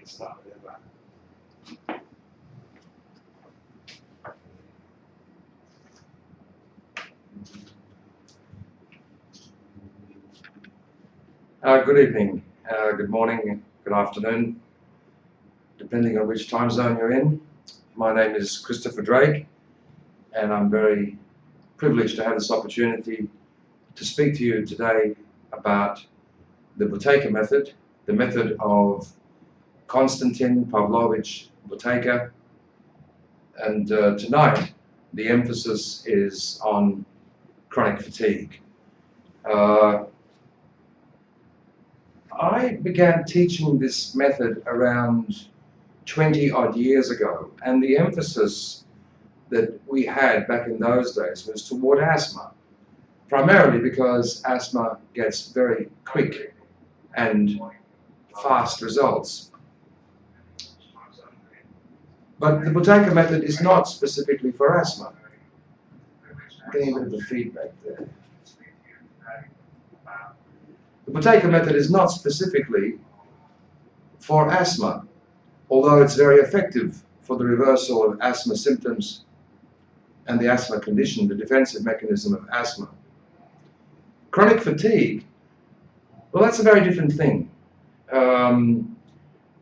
start with that. Good evening, good morning, good afternoon, depending on which time zone you're in. My name is Christopher Drake, and I'm very privileged to have this opportunity to speak to you today about the Buteyko method, the method of Konstantin Pavlovich Buteyko. And tonight, the emphasis is on chronic fatigue. I began teaching this method around 20 odd years ago, and the emphasis that we had back in those days was toward asthma, primarily because asthma gets very quick and fast results. But the Buteyko method is not specifically for asthma. I'm getting a bit of the feedback there. The Buteyko method is not specifically for asthma, although it's very effective for the reversal of asthma symptoms and the asthma condition, the defensive mechanism of asthma. Chronic fatigue, well, that's a very different thing.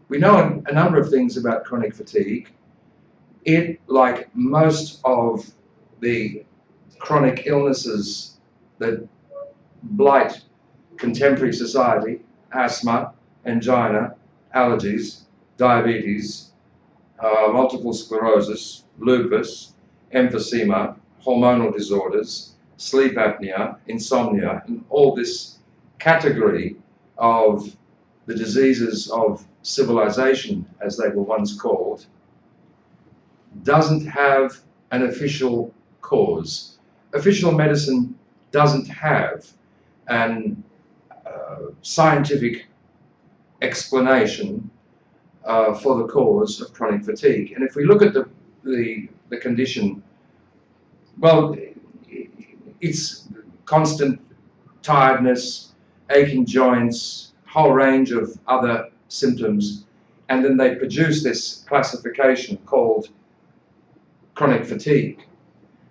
We know a number of things about chronic fatigue. It, like most of the chronic illnesses that blight contemporary society, asthma, angina, allergies, diabetes, multiple sclerosis, lupus, emphysema, hormonal disorders, sleep apnea, insomnia, and all this category of the diseases of civilization, as they were once called, doesn't have an official cause. Official medicine doesn't have an scientific explanation for the cause of chronic fatigue. And if we look at the condition, well, it's constant tiredness, aching joints, whole range of other symptoms, and then they produce this classification called chronic fatigue.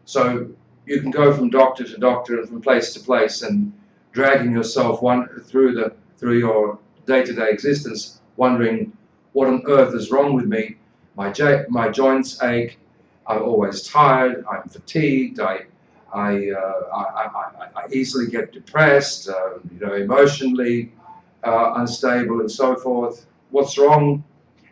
So you can go from doctor to doctor and from place to place and dragging yourself through your day-to-day existence, wondering what on earth is wrong with me. My joints ache. I'm always tired. I'm fatigued. I easily get depressed. Emotionally unstable, and so forth. What's wrong?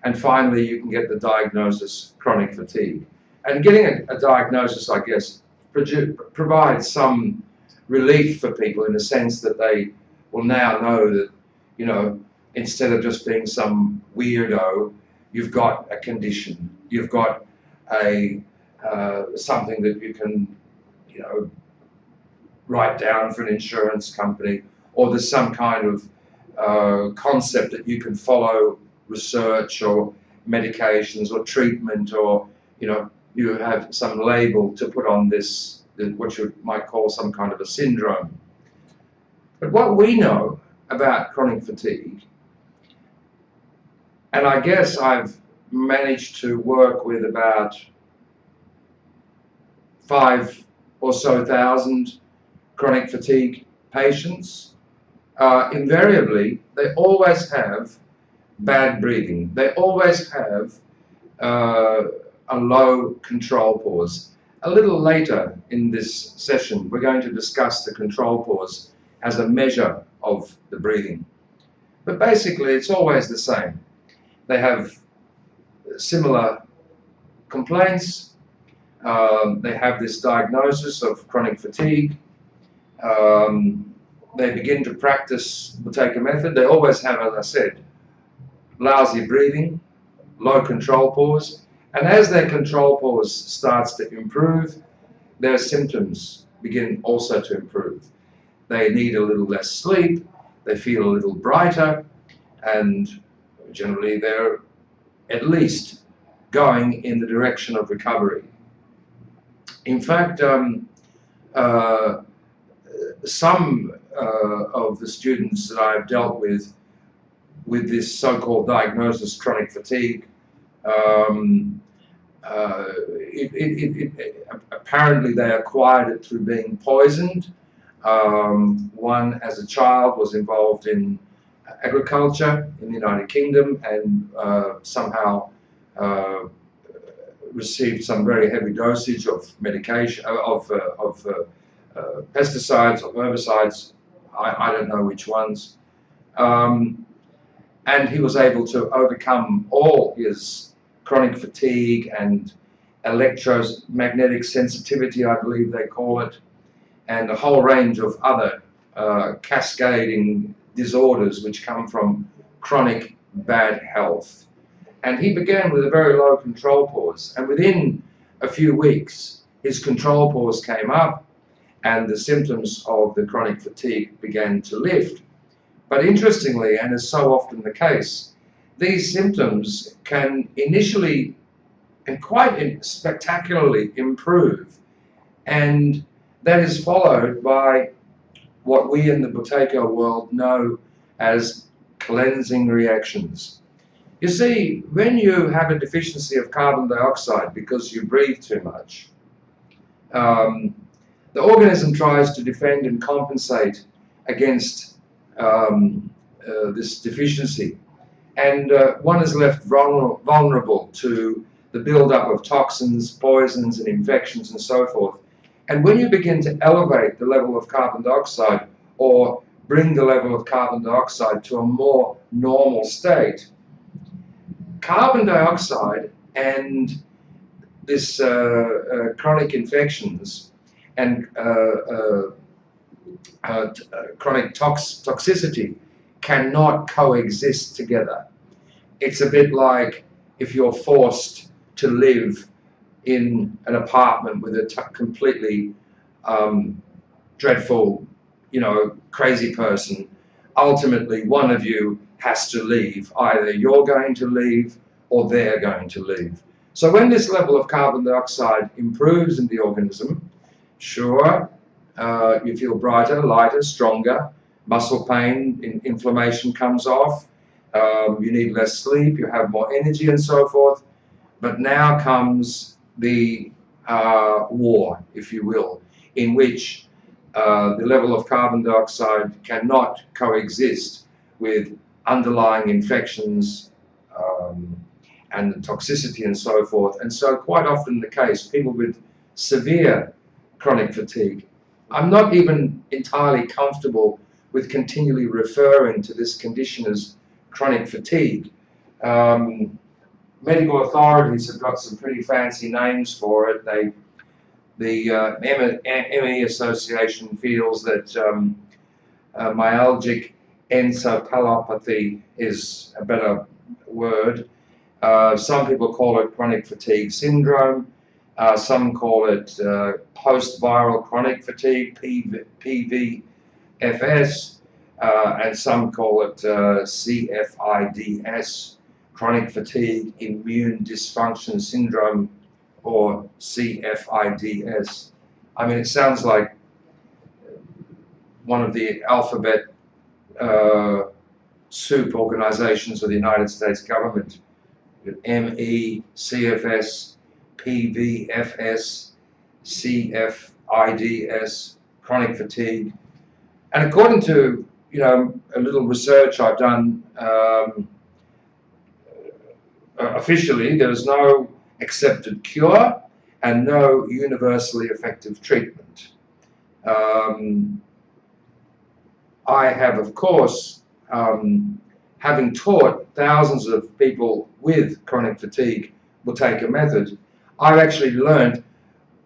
And finally, you can get the diagnosis chronic fatigue. And getting a diagnosis, I guess, provides some relief for people in the sense that they will now know that, instead of just being some weirdo, you've got a condition, you've got something that you can, write down for an insurance company, or there's some kind of concept that you can follow research or medications or treatment, or, you have some label to put on this, what you might call some kind of a syndrome. But what we know about chronic fatigue, and I guess I've managed to work with about 5,000 or so chronic fatigue patients, invariably they always have bad breathing. They always have a low control pause. A little later in this session, we're going to discuss the control pause as a measure of the breathing. But basically, it's always the same. They have similar complaints. They have this diagnosis of chronic fatigue. They begin to practice the Buteyko method. They always have, as I said, lousy breathing, low control pause. And as their control pause starts to improve, their symptoms begin also to improve. They need a little less sleep, they feel a little brighter, and generally they're at least going in the direction of recovery. In fact, some of the students that I've dealt with with this so-called diagnosis, chronic fatigue. Um, Apparently they acquired it through being poisoned. One, as a child, was involved in agriculture in the United Kingdom and somehow received some very heavy dosage of medication, of pesticides or herbicides. I don't know which ones. And he was able to overcome all his chronic fatigue and electromagnetic sensitivity, I believe they call it, and a whole range of other cascading disorders which come from chronic bad health. And he began with a very low control pause, and within a few weeks his control pause came up and the symptoms of the chronic fatigue began to lift. But interestingly, and is so often the case, these symptoms can initially and quite spectacularly improve, and that is followed by what we in the Buteyko world know as cleansing reactions. You see, when you have a deficiency of carbon dioxide because you breathe too much, the organism tries to defend and compensate against this deficiency, and one is left vulnerable to the buildup of toxins, poisons, and infections, and so forth. And when you begin to elevate the level of carbon dioxide or bring the level of carbon dioxide to a more normal state, carbon dioxide and this chronic infections and chronic toxicity cannot coexist together. It's a bit like if you're forced to live in an apartment with a completely dreadful, crazy person. Ultimately, one of you has to leave. Either you're going to leave or they're going to leave. So when this level of carbon dioxide improves in the organism, sure, you feel brighter, lighter, stronger, muscle pain, inflammation comes off, you need less sleep, you have more energy and so forth. But now comes the war, if you will, in which the level of carbon dioxide cannot coexist with underlying infections and the toxicity and so forth. And so quite often the case, people with severe chronic fatigue, I'm not even entirely comfortable with continually referring to this condition as chronic fatigue. Medical authorities have got some pretty fancy names for it. The ME Association feels that myalgic encephalopathy is a better word. Some people call it chronic fatigue syndrome. Some call it post-viral chronic fatigue, PVFS, and some call it CFIDS, chronic fatigue immune dysfunction syndrome, or CFIDS. I mean, it sounds like one of the alphabet soup organizations of the United States government. ME, CFS, PVFS, CFIDS, chronic fatigue. And according to, a little research I've done, officially, there is no accepted cure and no universally effective treatment. I have, of course, having taught thousands of people with chronic fatigue Buteyko method, I've actually learned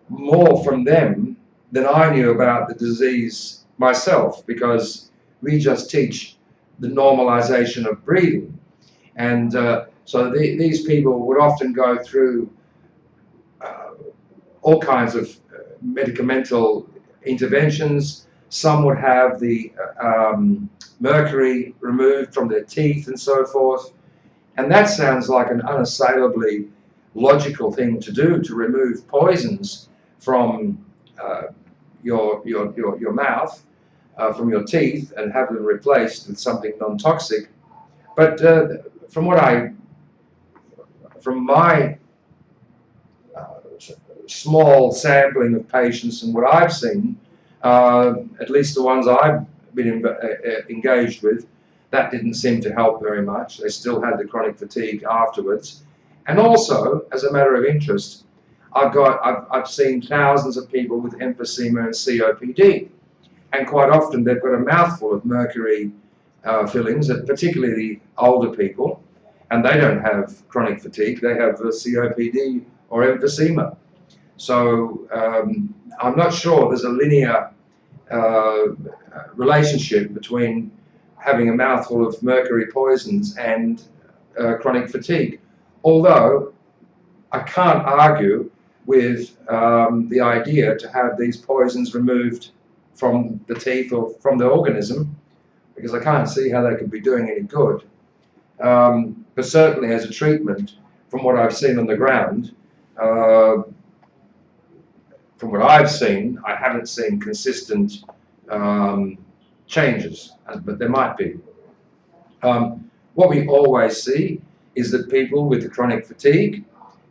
more from them than I knew about the disease myself, because we just teach the normalization of breathing. And so these people would often go through all kinds of medicamental interventions. Some would have the mercury removed from their teeth and so forth. And that sounds like an unassailably logical thing to do, to remove poisons from your mouth, from your teeth, and have them replaced with something non-toxic. But from my small sampling of patients and what I've seen, at least the ones I've been engaged with, that didn't seem to help very much. They still had the chronic fatigue afterwards. And also, as a matter of interest, I've seen thousands of people with emphysema and COPD, and quite often they've got a mouthful of mercury fillings, particularly the older people, and they don't have chronic fatigue, they have COPD or emphysema. So I'm not sure there's a linear relationship between having a mouthful of mercury poisons and chronic fatigue. Although I can't argue with the idea to have these poisons removed from the teeth or from the organism, because I can't see how they could be doing any good. But certainly as a treatment, from what I've seen on the ground, from what I've seen, I haven't seen consistent changes, but there might be. What we always see is that people with the chronic fatigue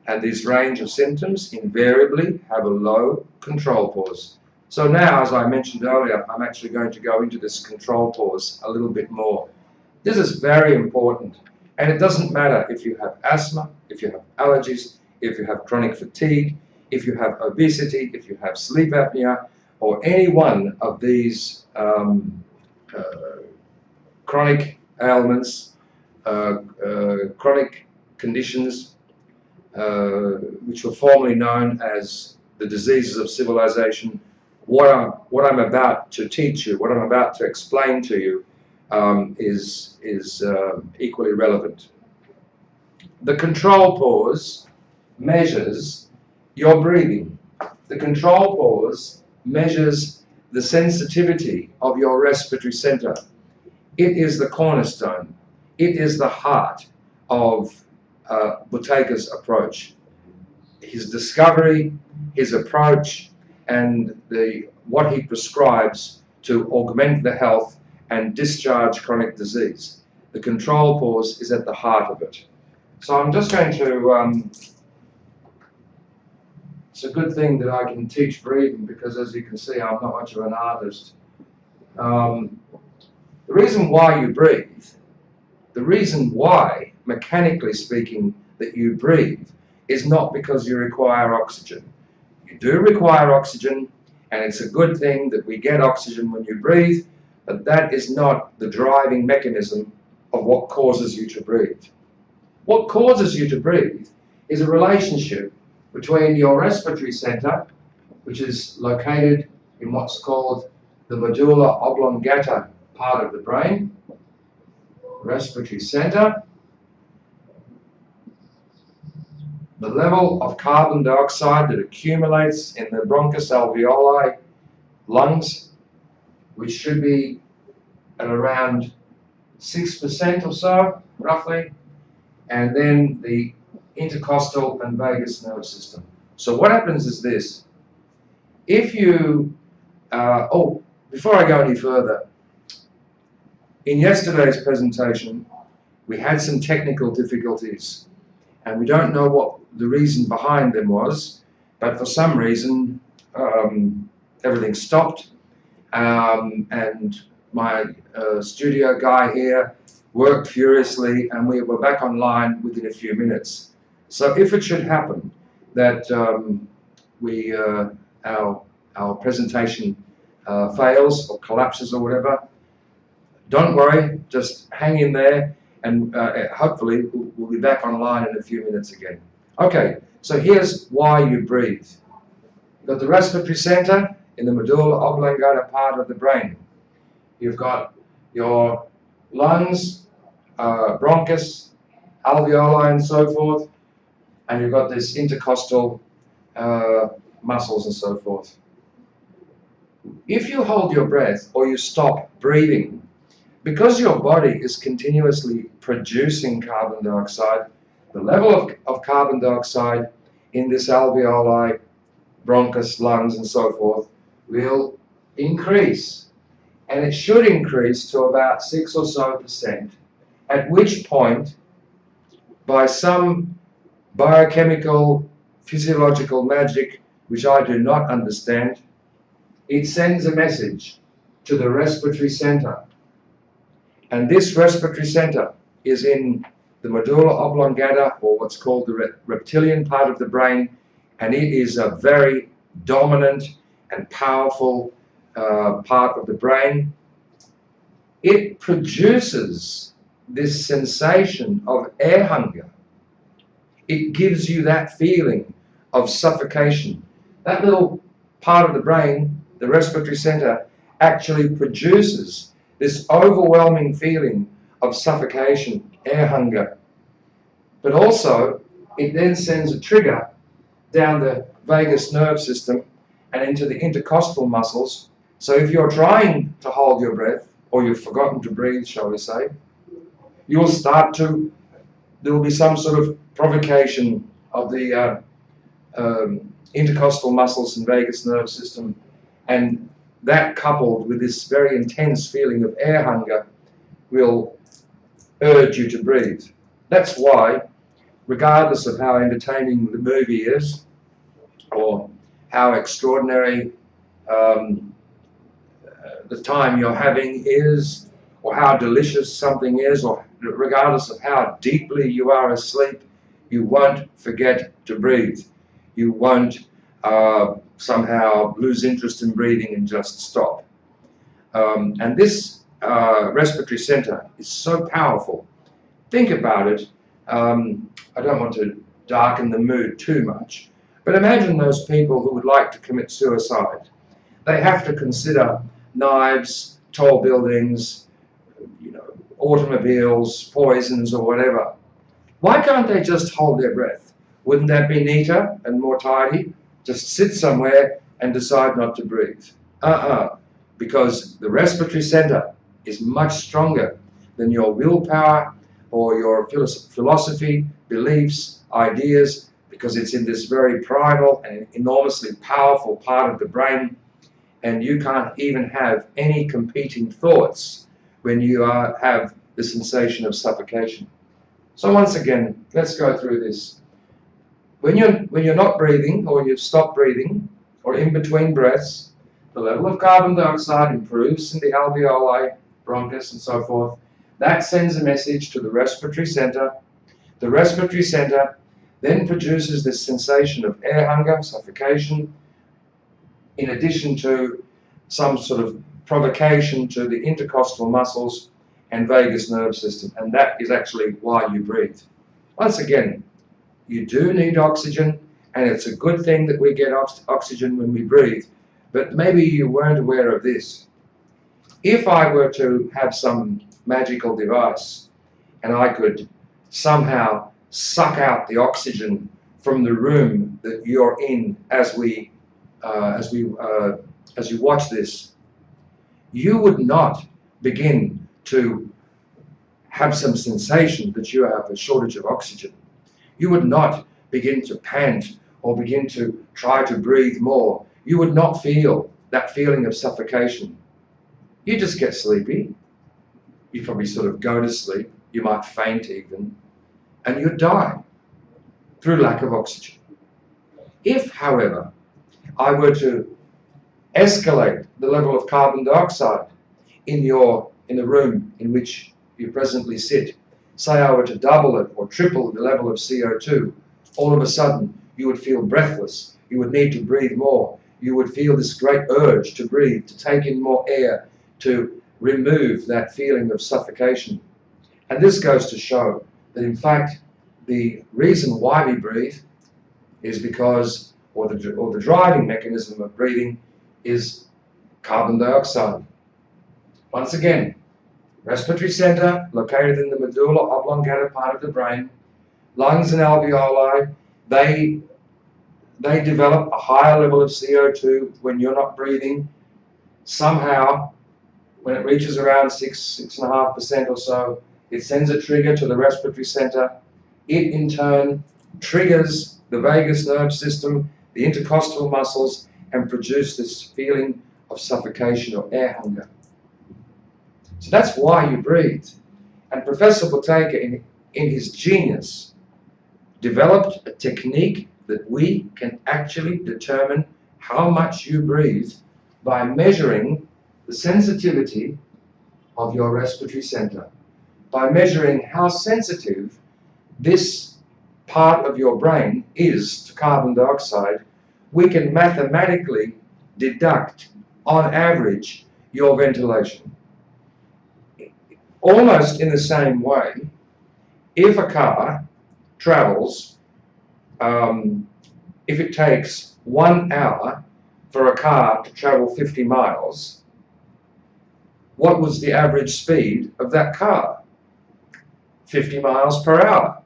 and this range of symptoms invariably have a low control pause. So now, as I mentioned earlier, I'm actually going to go into this control pause a little bit more. This is very important, and it doesn't matter if you have asthma, if you have allergies, if you have chronic fatigue, if you have obesity, if you have sleep apnea, or any one of these chronic ailments, chronic conditions, which were formerly known as the diseases of civilization. What I'm about to teach you, what I'm about to explain to you, is equally relevant. The control pause measures your breathing. The control pause measures the sensitivity of your respiratory center. It is the cornerstone. It is the heart of Buteyko's approach. His discovery, his approach, and what he prescribes to augment the health and discharge chronic disease. The control pause is at the heart of it. So I'm just going to, it's a good thing that I can teach breathing, because as you can see, I'm not much of an artist. The reason why you breathe, the reason why, mechanically speaking, that you breathe is not because you require oxygen. You do require oxygen, and it's a good thing that we get oxygen when you breathe, but that is not the driving mechanism of what causes you to breathe. What causes you to breathe is a relationship between your respiratory center, which is located in what's called the medulla oblongata part of the brain, respiratory center, the level of carbon dioxide that accumulates in the bronchus alveoli, lungs, which should be at around 6% or so, roughly, and then the intercostal and vagus nerve system. So what happens is this: if you, before I go any further, in yesterday's presentation, we had some technical difficulties, and we don't know what the reason behind them was, but for some reason, everything stopped, and my studio guy here worked furiously, and we were back online within a few minutes. So if it should happen that our presentation fails or collapses or whatever, don't worry, just hang in there, and hopefully we'll be back online in a few minutes again. Okay, so here's why you breathe. You've got the respiratory center in the medulla oblongata part of the brain. You've got your lungs, bronchus, alveoli, and so forth, and you've got this intercostal muscles and so forth. If you hold your breath or you stop breathing, because your body is continuously producing carbon dioxide, the level of carbon dioxide in this alveoli, bronchus, lungs, and so forth will increase. And it should increase to about 6% or so. at which point, by some biochemical, physiological magic, which I do not understand, it sends a message to the respiratory center. And this respiratory center is in the medulla oblongata, or what's called the reptilian part of the brain, and it is a very dominant and powerful part of the brain. It produces this sensation of air hunger. It gives you that feeling of suffocation. That little part of the brain, the respiratory center, actually produces this overwhelming feeling of suffocation, air hunger. But also, it then sends a trigger down the vagus nerve system and into the intercostal muscles. So if you're trying to hold your breath, or you've forgotten to breathe, shall we say, you will start to, there will be some sort of provocation of the intercostal muscles and vagus nerve system, and that coupled with this very intense feeling of air hunger will urge you to breathe. That's why, regardless of how entertaining the movie is, or how extraordinary the time you're having is, or how delicious something is, or regardless of how deeply you are asleep, you won't forget to breathe. You won't somehow lose interest in breathing and just stop. And this respiratory center is so powerful. Think about it. I don't want to darken the mood too much, but imagine those people who would like to commit suicide. They have to consider knives, tall buildings, automobiles, poisons, or whatever. Why can't they just hold their breath? Wouldn't that be neater and more tidy? Just sit somewhere and decide not to breathe. Because the respiratory center is much stronger than your willpower or your philosophy, beliefs, ideas, because it's in this very primal and enormously powerful part of the brain, and you can't even have any competing thoughts when you have the sensation of suffocation. So once again, let's go through this. When you're not breathing, or you've stopped breathing, or in between breaths, the level of carbon dioxide improves in the alveoli, bronchus, and so forth. That sends a message to the respiratory center. The respiratory center then produces this sensation of air hunger, suffocation, in addition to some sort of provocation to the intercostal muscles and vagus nerve system, and that is actually why you breathe. Once again, you do need oxygen, and it's a good thing that we get oxygen when we breathe, but maybe you weren't aware of this. If I were to have some magical device and I could somehow suck out the oxygen from the room that you're in as you watch this, you would not begin to have some sensation that you have a shortage of oxygen. You would not begin to pant or begin to try to breathe more. You would not feel that feeling of suffocation. You just get sleepy. You probably sort of go to sleep. You might faint even, and you die through lack of oxygen. If, however, I were to escalate the level of carbon dioxide in the room in which you presently sit, say I were to double it or triple the level of CO2, all of a sudden you would feel breathless. You would need to breathe more. You would feel this great urge to breathe, to take in more air, to remove that feeling of suffocation. And this goes to show that, in fact, the reason why we breathe is because, or the driving mechanism of breathing is carbon dioxide. Once again, respiratory center located in the medulla oblongata part of the brain, lungs and alveoli, they develop a higher level of CO2 when you're not breathing. Somehow, when it reaches around 6.5% or so, it sends a trigger to the respiratory center. It in turn triggers the vagus nerve system, the intercostal muscles, and produce this feeling of suffocation or air hunger. So that's why you breathe. And Professor Buteyko, in his genius, developed a technique that we can actually determine how much you breathe by measuring the sensitivity of your respiratory center, by measuring how sensitive this part of your brain is to carbon dioxide. We can mathematically deduct, on average, your ventilation. Almost in the same way, if a car travels, if it takes 1 hour for a car to travel 50 miles, what was the average speed of that car? 50 miles per hour.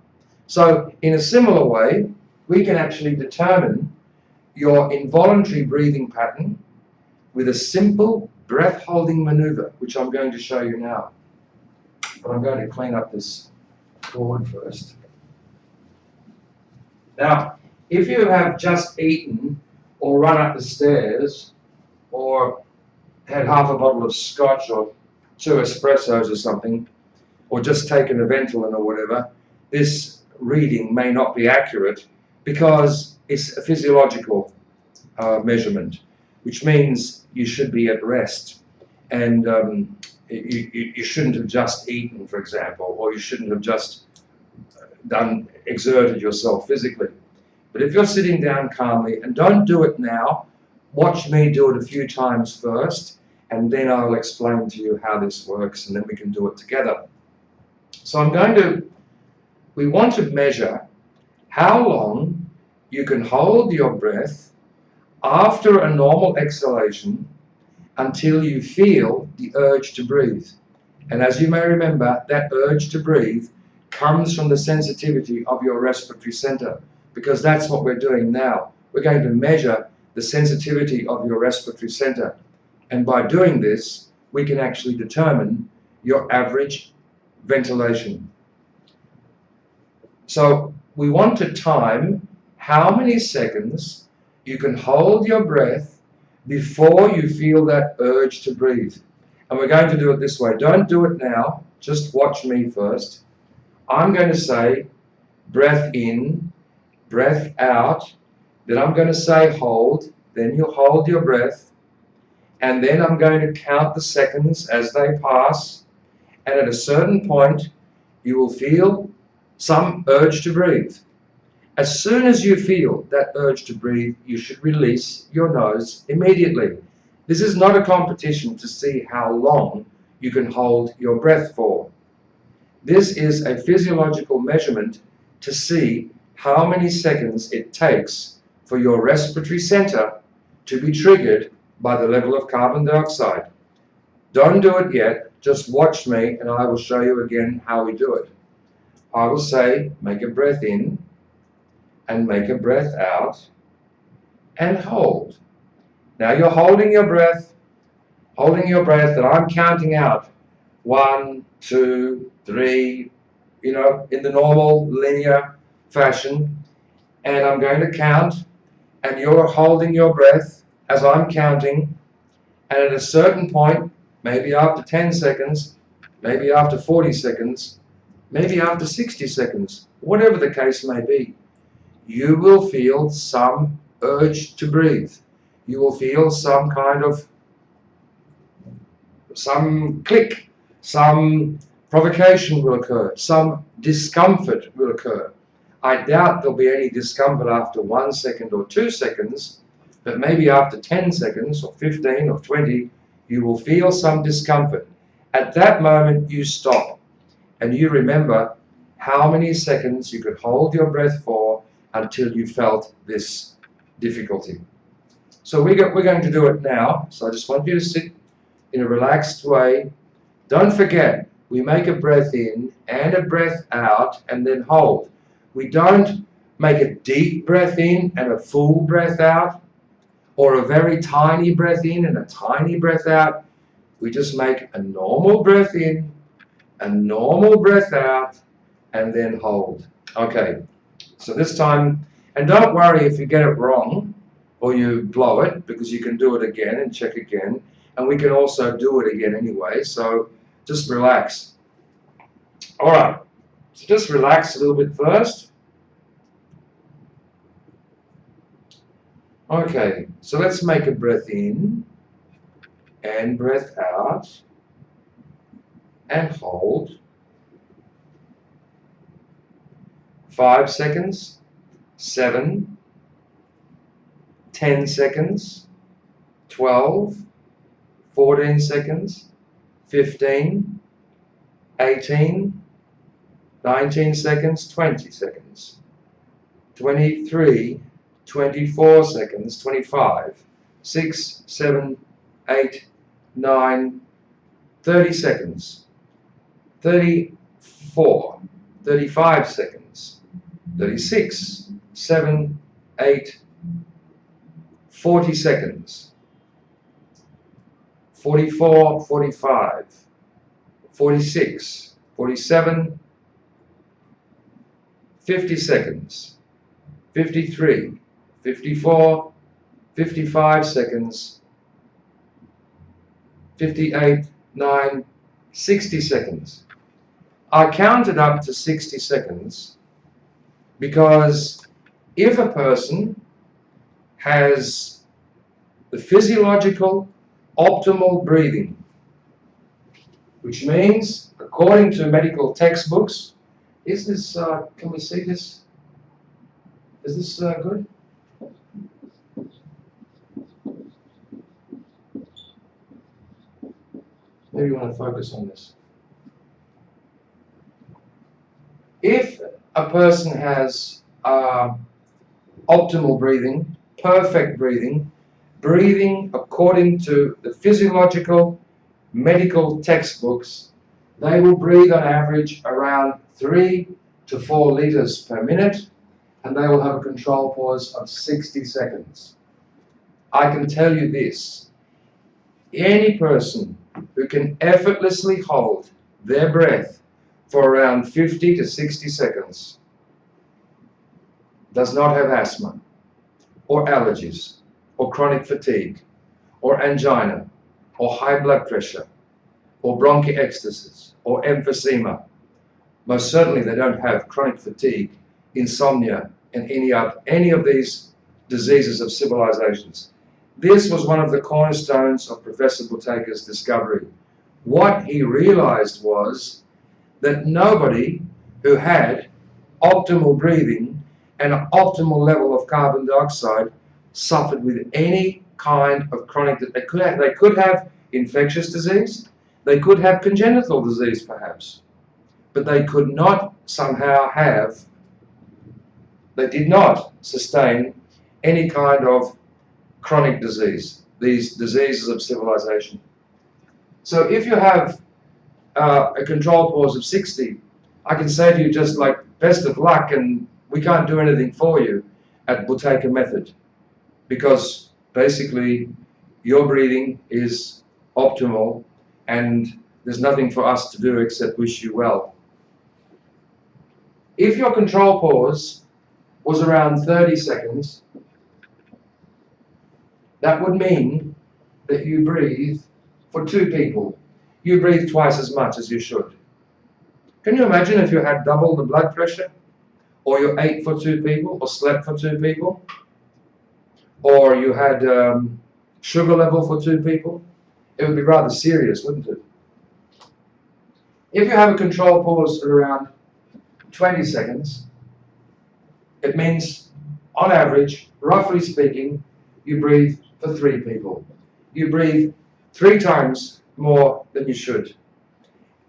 So in a similar way, we can actually determine your involuntary breathing pattern with a simple breath holding maneuver, which I'm going to show you now. But I'm going to clean up this cord first. Now, if you have just eaten or run up the stairs or had half a bottle of scotch or 2 espressos or something, or just taken a Ventolin or whatever, this reading may not be accurate because it's a physiological measurement, which means you should be at rest, and you shouldn't have just eaten, for example, or you shouldn't have just exerted yourself physically. But if you're sitting down calmly, and don't do it now, watch me do it a few times first, and then I'll explain to you how this works, and then we can do it together. So we want to measure how long you can hold your breath after a normal exhalation until you feel the urge to breathe. And as you may remember, that urge to breathe comes from the sensitivity of your respiratory center, because that's what we're doing now. We're going to measure the sensitivity of your respiratory center. And by doing this, we can actually determine your average ventilation. So we want to time how many seconds you can hold your breath before you feel that urge to breathe. And we're going to do it this way. Don't do it now. Just watch me first. I'm going to say breath in, breath out. Then I'm going to say hold. Then you hold your breath. And then I'm going to count the seconds as they pass. And at a certain point, you will feel some urge to breathe. As soon as you feel that urge to breathe, you should release your nose immediately. This is not a competition to see how long you can hold your breath for. This is a physiological measurement to see how many seconds it takes for your respiratory center to be triggered by the level of carbon dioxide. Don't do it yet, just watch me and I will show you again how we do it. I will say, make a breath in and make a breath out and hold. Now you're holding your breath, and I'm counting out 1, 2, 3, in the normal linear fashion, and I'm going to count, and you're holding your breath as I'm counting, and at a certain point, maybe after 10 seconds, maybe after 40 seconds, maybe after 60 seconds, whatever the case may be, you will feel some urge to breathe. You will feel some click, some provocation will occur, some discomfort will occur. I doubt there'll be any discomfort after 1 second or 2 seconds, but maybe after 10 seconds or 15 or 20, you will feel some discomfort. At that moment, you stop and you remember how many seconds you could hold your breath for until you felt this difficulty. So we're going to do it now. So I just want you to sit in a relaxed way. Don't forget, we make a breath in and a breath out and then hold. We don't make a deep breath in and a full breath out, or a very tiny breath in and a tiny breath out. We just make a normal breath in, a normal breath out, and then hold. Okay, so this time, and don't worry if you get it wrong or you blow it, because you can do it again and check again, and we can also do it again anyway, so just relax. All right, so just relax a little bit first. Okay, so let's make a breath in and breath out and hold. 5 seconds, 7, 10 seconds, 12, 14 seconds, 15, 18, 19 seconds, 20 seconds, 23, 24 seconds, 25, 6, 7, 8, 9, 30 seconds, 34, 35 seconds, 36, 7, 8, 40 seconds, 44, 45, 46, 47, 50 seconds, 53, 54, 55 seconds, 58, 9, 60 seconds. I counted up to 60 seconds because if a person has the physiological optimal breathing, which means, according to medical textbooks, is this, can we see this? Is this good? Maybe you want to focus on this. If a person has optimal breathing, perfect breathing, breathing according to the physiological medical textbooks, they will breathe on average around 3 to 4 liters per minute, and they will have a control pause of 60 seconds. I can tell you this, any person who can effortlessly hold their breath for around 50 to 60 seconds does not have asthma, or allergies, or chronic fatigue, or angina, or high blood pressure, or bronchiectasis, or emphysema. Most certainly they don't have chronic fatigue, insomnia, and any of these diseases of civilizations. This was one of the cornerstones of Professor Buteyko's discovery. What he realized was that nobody who had optimal breathing and an optimal level of carbon dioxide suffered with any kind of chronic. They could have infectious disease, they could have congenital disease perhaps, but they could not somehow have, they did not sustain any kind of chronic disease, these diseases of civilization. So if you have a control pause of 60, I can say to you just like, best of luck, and we can't do anything for you at Buteyko method, because basically your breathing is optimal and there's nothing for us to do except wish you well. If your control pause was around 30 seconds, that would mean that you breathe for 2 people. You breathe twice as much as you should. Can you imagine if you had double the blood pressure, or you ate for 2 people, or slept for 2 people, or you had sugar level for 2 people? It would be rather serious, wouldn't it? If you have a control pause at around 20 seconds, it means, on average, roughly speaking, you breathe for 3 people. You breathe 3 times more than you should.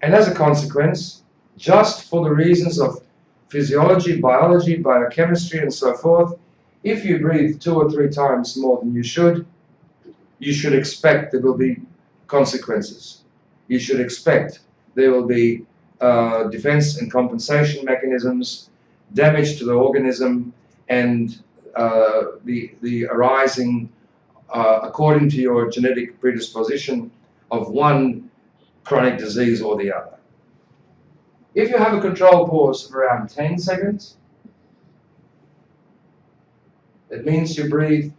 And as a consequence, just for the reasons of physiology, biology, biochemistry, and so forth, if you breathe 2 or 3 times more than you should expect there will be consequences. You should expect there will be defense and compensation mechanisms, damage to the organism, and the arising, according to your genetic predisposition, of one chronic disease or the other. If you have a control pause of around 10 seconds, it means you breathe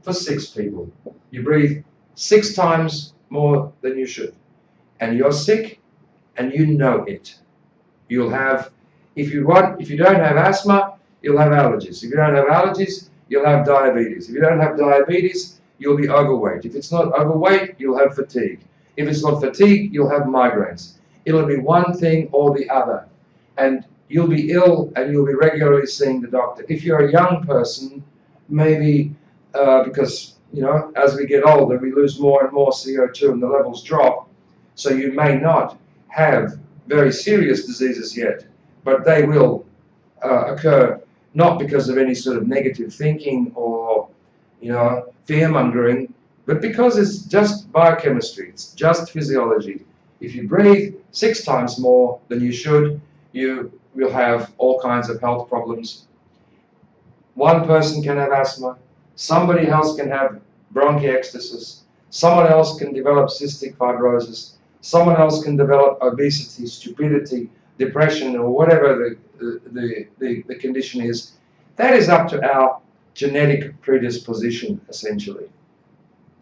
for 6 people. You breathe 6 times more than you should. And you're sick, and you know it. You'll have, if you don't have asthma, you'll have allergies. If you don't have allergies, you'll have diabetes. If you don't have diabetes, you'll be overweight. If it's not overweight, you'll have fatigue. If it's not fatigue, you'll have migraines. It'll be one thing or the other. And you'll be ill and you'll be regularly seeing the doctor. If you're a young person, maybe because, you know, as we get older, we lose more and more CO2 and the levels drop. So you may not have very serious diseases yet, but they will occur not because of any sort of negative thinking or, you know, fear-mongering, but because it's just biochemistry, it's just physiology. If you breathe 6 times more than you should, you will have all kinds of health problems. One person can have asthma, somebody else can have bronchiectasis, someone else can develop cystic fibrosis, someone else can develop obesity, stupidity, depression, or whatever the condition is. That is up to our genetic predisposition, essentially.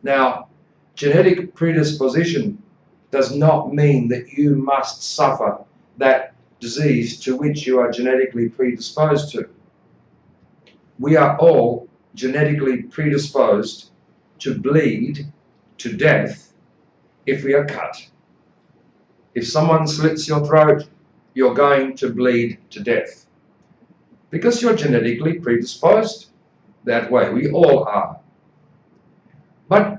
Now, genetic predisposition does not mean that you must suffer that disease to which you are genetically predisposed to. We are all genetically predisposed to bleed to death if we are cut. If someone slits your throat, you're going to bleed to death because you're genetically predisposed that way. We all are. But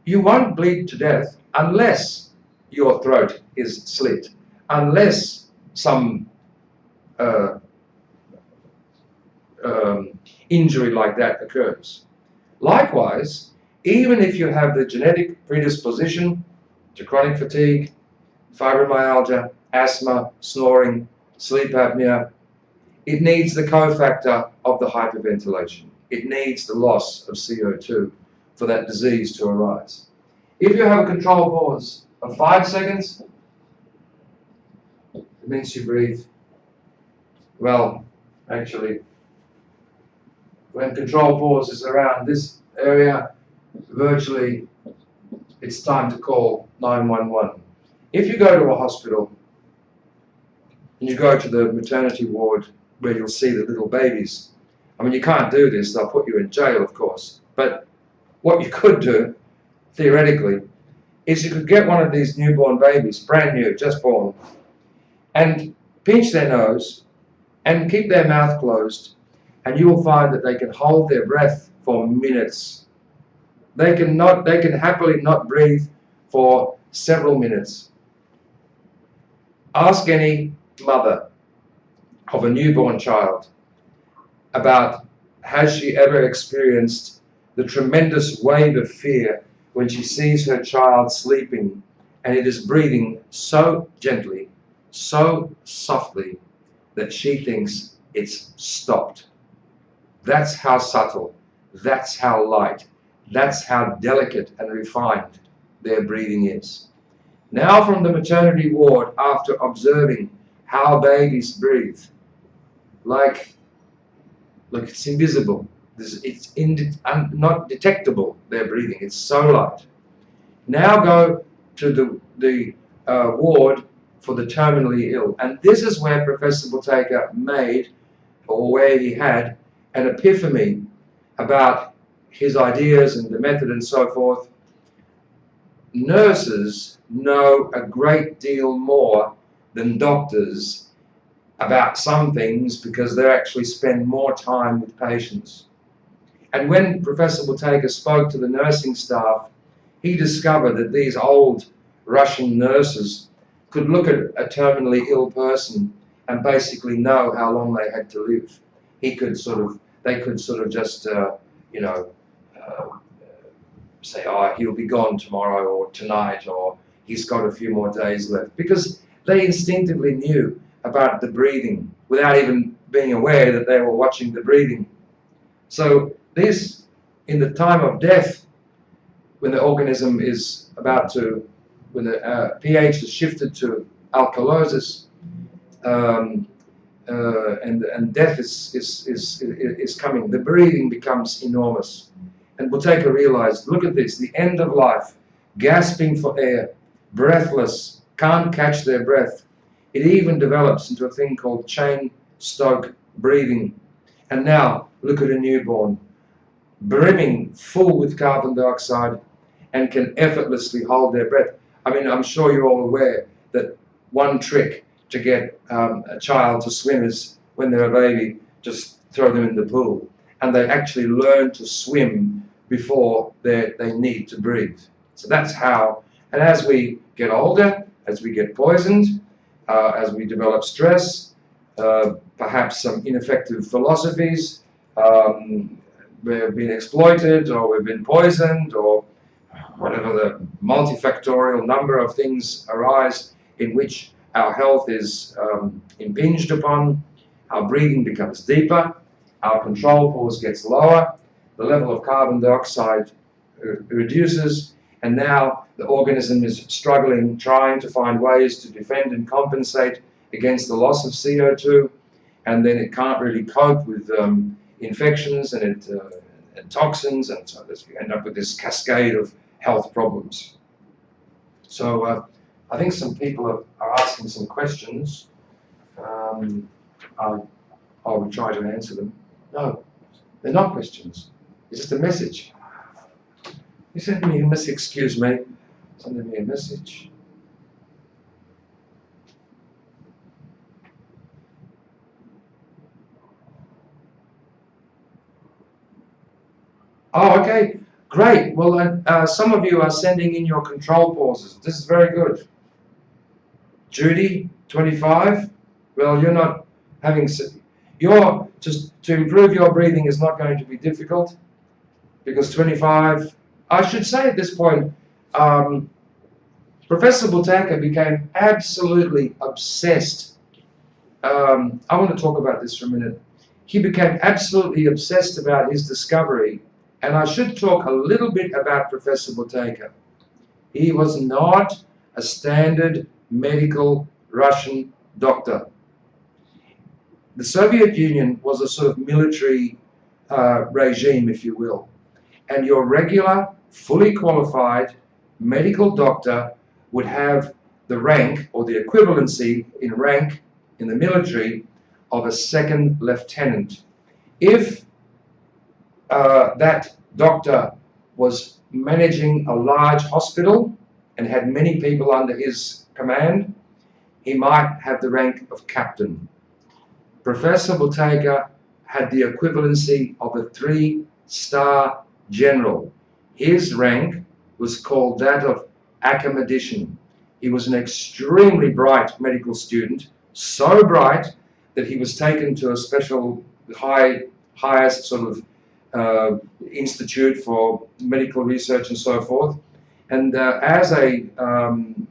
you won't bleed to death unless your throat is slit, unless some injury like that occurs. Likewise, even if you have the genetic predisposition to chronic fatigue, fibromyalgia, asthma, snoring, sleep apnea, it needs the cofactor of the hyperventilation. It needs the loss of CO2 for that disease to arise. If you have a control pause of 5 seconds, it means you breathe. Well, actually, when control pause is around this area, virtually it's time to call 911. If you go to a hospital and you go to the maternity ward where you'll see the little babies, I mean, you can't do this, they'll put you in jail, of course, but what you could do, theoretically, is you could get one of these newborn babies, brand new, just born, and pinch their nose and keep their mouth closed, and you will find that they can hold their breath for minutes. They can happily not breathe for several minutes. Ask any mother of a newborn child about, has she ever experienced the tremendous wave of fear when she sees her child sleeping and it is breathing so gently, so softly, that she thinks it's stopped. That's how subtle, that's how light, that's how delicate and refined their breathing is. Now from the maternity ward, after observing how babies breathe, look, it's invisible. It's not detectable, their breathing. It's so light. Now go to the ward for the terminally ill. And this is where Professor Buteyko made, or where he had, an epiphany about his ideas and the method and so forth. Nurses know a great deal more than doctors about some things because they actually spend more time with patients. And when Professor Buteyko spoke to the nursing staff, he discovered that these old Russian nurses could look at a terminally ill person and basically know how long they had to live. They could sort of just, you know, say, oh, he'll be gone tomorrow or tonight, or he's got a few more days left, because they instinctively knew about the breathing without even being aware that they were watching the breathing. So this, in the time of death, when the organism is about to, when the pH is shifted to alkalosis, and death is coming, the breathing becomes enormous. And Buteyko realized, look at this, the end of life, gasping for air, breathless, can't catch their breath. It even develops into a thing called chain stroke breathing. And now look at a newborn, brimming full with carbon dioxide, and can effortlessly hold their breath. I mean, I'm sure you're all aware that one trick to get a child to swim is when they're a baby, just throw them in the pool. And they actually learn to swim before they need to breathe. So that's how, and as we get older, as we get poisoned, as we develop stress, perhaps some ineffective philosophies, we've been exploited or we've been poisoned or whatever the multifactorial number of things arise in which our health is impinged upon, our breathing becomes deeper, our control pause gets lower, the level of carbon dioxide reduces, and now the organism is struggling, trying to find ways to defend and compensate against the loss of CO2, and then it can't really cope with infections and toxins, and so you end up with this cascade of health problems. So I think some people are asking some questions. I will try to answer them. No, they're not questions. It's just a message. You sent me a message, excuse me. Send me a message. Oh, okay, great. Well, some of you are sending in your control pauses. This is very good. Judy, 25. Well, you're not having. You're just to improve your breathing is not going to be difficult because 25. I should say at this point, Professor Buteyko became absolutely obsessed. I want to talk about this for a minute. He became absolutely obsessed about his discovery. And I should talk a little bit about Professor Buteyko. He was not a standard medical Russian doctor. The Soviet Union was a sort of military regime, if you will. And your regular, fully qualified medical doctor would have the rank or the equivalency in rank in the military of a second lieutenant. If that doctor was managing a large hospital and had many people under his command, he might have the rank of captain. Professor Buteyko had the equivalency of a 3-star general. His rank was called that of academician. He was an extremely bright medical student, so bright that he was taken to a special highest sort of institute for medical research and so forth. And as a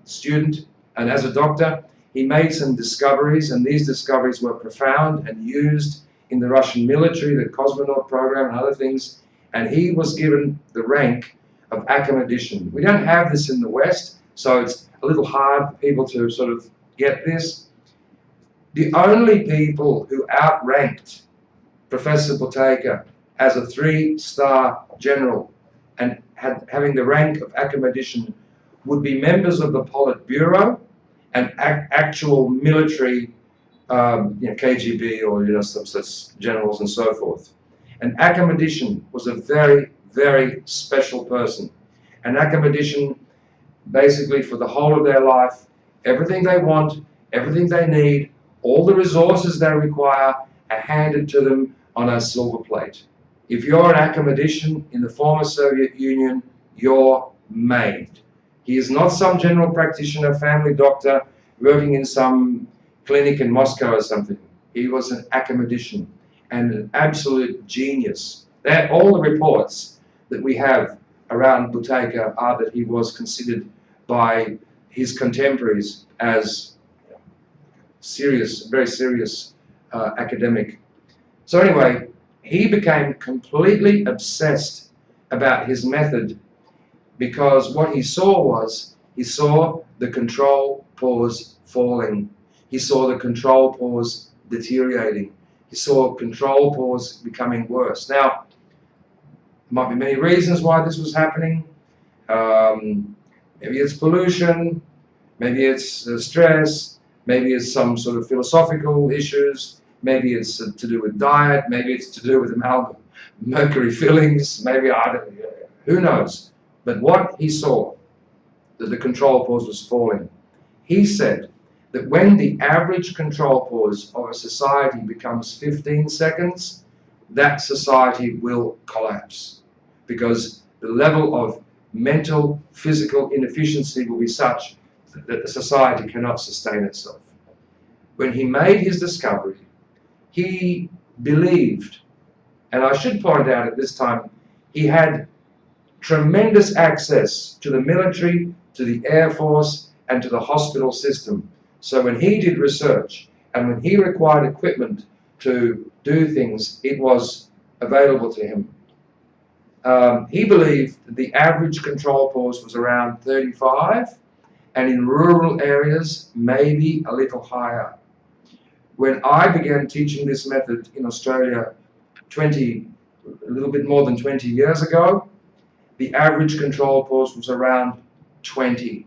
student and as a doctor, he made some discoveries, and these discoveries were profound and used in the Russian military, the cosmonaut program and other things, and he was given the rank of academician. We don't have this in the West, so it's a little hard for people to sort of get this. The only people who outranked Professor Buteyko as a 3-star general and having the rank of academician would be members of the Politburo and actual military, KGB or some such generals and so forth. An academician was a very, very special person. An academician, basically for the whole of their life, everything they want, everything they need, all the resources they require are handed to them on a silver plate. If you're an academician in the former Soviet Union, you're made. He is not some general practitioner, family doctor, working in some clinic in Moscow or something. He was an academician and an absolute genius. All the reports that we have around Buteyko are that he was considered by his contemporaries as serious, very serious academic. So anyway, he became completely obsessed about his method because what he saw the control pause falling. He saw the control pause deteriorating. He saw control pause becoming worse. Now, there might be many reasons why this was happening. Maybe it's pollution, maybe it's stress, Maybe it's some sort of philosophical issues. Maybe it's to do with diet. Maybe it's to do with mercury fillings. Maybe I don't. Who knows? But what he saw, that the control pause was falling. He said that when the average control pause of a society becomes 15 seconds, that society will collapse, because the level of mental, physical inefficiency will be such that the society cannot sustain itself. When he made his discovery, he believed, and I should point out at this time, he had tremendous access to the military, to the Air Force, and to the hospital system. So when he did research and when he required equipment to do things, it was available to him. He believed that the average control pause was around 35, and in rural areas, maybe a little higher. When I began teaching this method in Australia a little bit more than 20 years ago, the average control pause was around 20.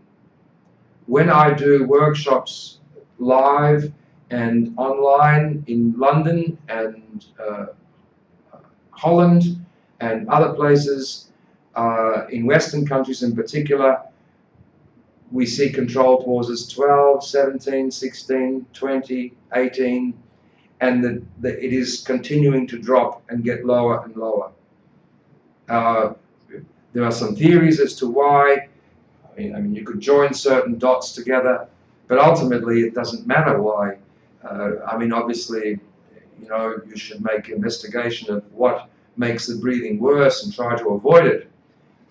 When I do workshops live and online in London and Holland and other places, in Western countries in particular, we see control pauses 12, 17, 16, 20, 18, and it is continuing to drop and get lower and lower. There are some theories as to why. I mean, you could join certain dots together, but ultimately it doesn't matter why. I mean, obviously, you should make investigation of what makes the breathing worse and try to avoid it.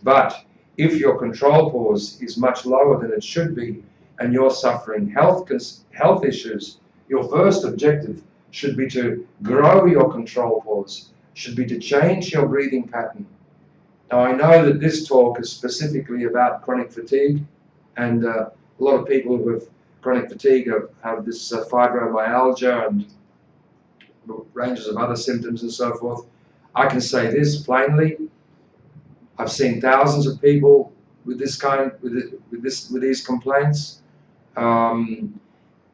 But if your control pause is much lower than it should be, and you're suffering health issues, your first objective should be to grow your control pause, should be to change your breathing pattern. Now, I know that this talk is specifically about chronic fatigue, and a lot of people who have chronic fatigue have this fibromyalgia and ranges of other symptoms and so forth. I can say this plainly: I've seen thousands of people with these complaints.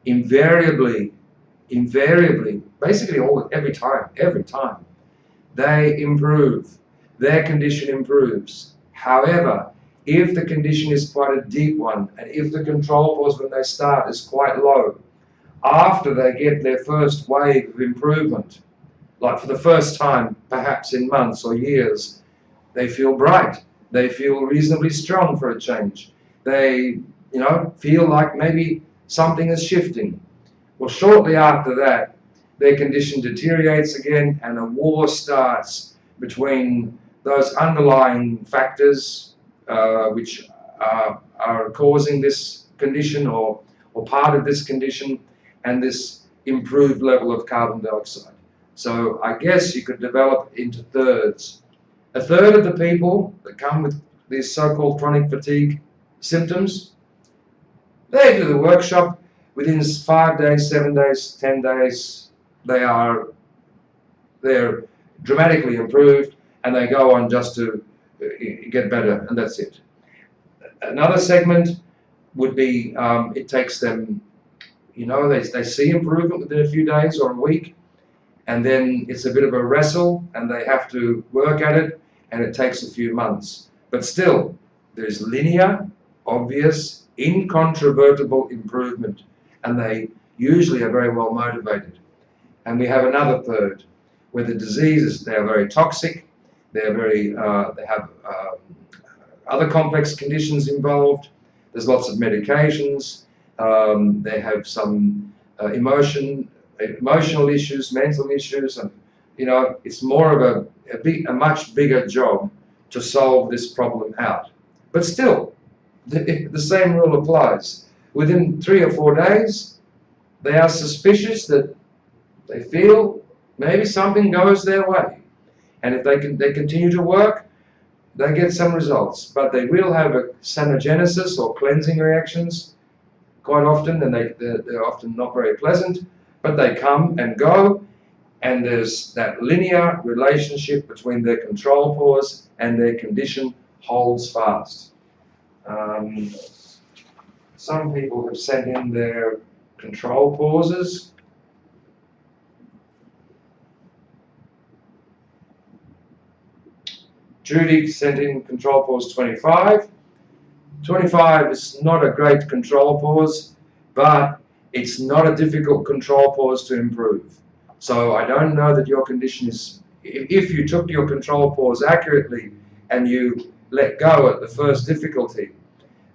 Invariably, basically every time, they improve. Their condition improves. However, if the condition is quite a deep one, and if the control pause when they start is quite low, after they get their first wave of improvement, like for the first time, perhaps in months or years, they feel bright. They feel reasonably strong for a change. They, feel like maybe something is shifting. Well, shortly after that, their condition deteriorates again, and a war starts between those underlying factors which are causing this condition or part of this condition, and this improved level of carbon dioxide. So I guess you could develop it into thirds. A third of the people that come with these so-called chronic fatigue symptoms, they do the workshop. Within 5 days, 7 days, 10 days, they're dramatically improved, and they go on just to get better, and that's it. Another segment would be, it takes them, they see improvement within a few days or a week, and then it's a bit of a wrestle, and they have to work at it, and it takes a few months. But still, there's linear, obvious, incontrovertible improvement, and they usually are very well motivated. And we have another third, where the diseases, they are very toxic, they have other complex conditions involved, there's lots of medications, they have some emotional issues, mental issues, and it's more of a much bigger job to solve this problem out. But still, the same rule applies. Within 3 or 4 days, they are suspicious that they feel maybe something goes their way, and if they continue to work, they get some results. But they will have a sanogenesis or cleansing reactions quite often, and they're often not very pleasant, but they come and go, and there's that linear relationship between their control pause and their condition holds fast. Some people have sent in their control pauses. Judy sent in control pause 25. 25 is not a great control pause, but it's not a difficult control pause to improve. So I don't know that your condition is, if you took your control pause accurately and you let go at the first difficulty,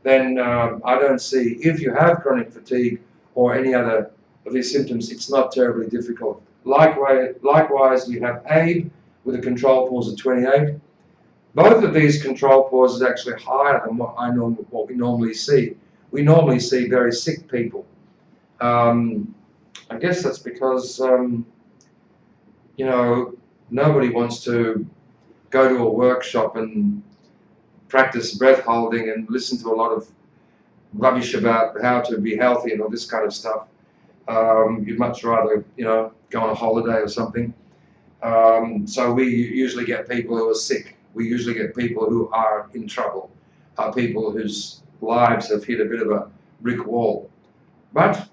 then I don't see, if you have chronic fatigue or any other of these symptoms, it's not terribly difficult. Likewise, you have Abe with a control pause of 28. Both of these control pauses are actually higher than what we normally see. We normally see very sick people. I guess that's because, you know, nobody wants to go to a workshop and practice breath holding and listen to a lot of rubbish about how to be healthy and all this kind of stuff. You'd much rather, you know, go on a holiday or something. So we usually get people who are sick. We usually get people who are in trouble, people whose lives have hit a bit of a brick wall. But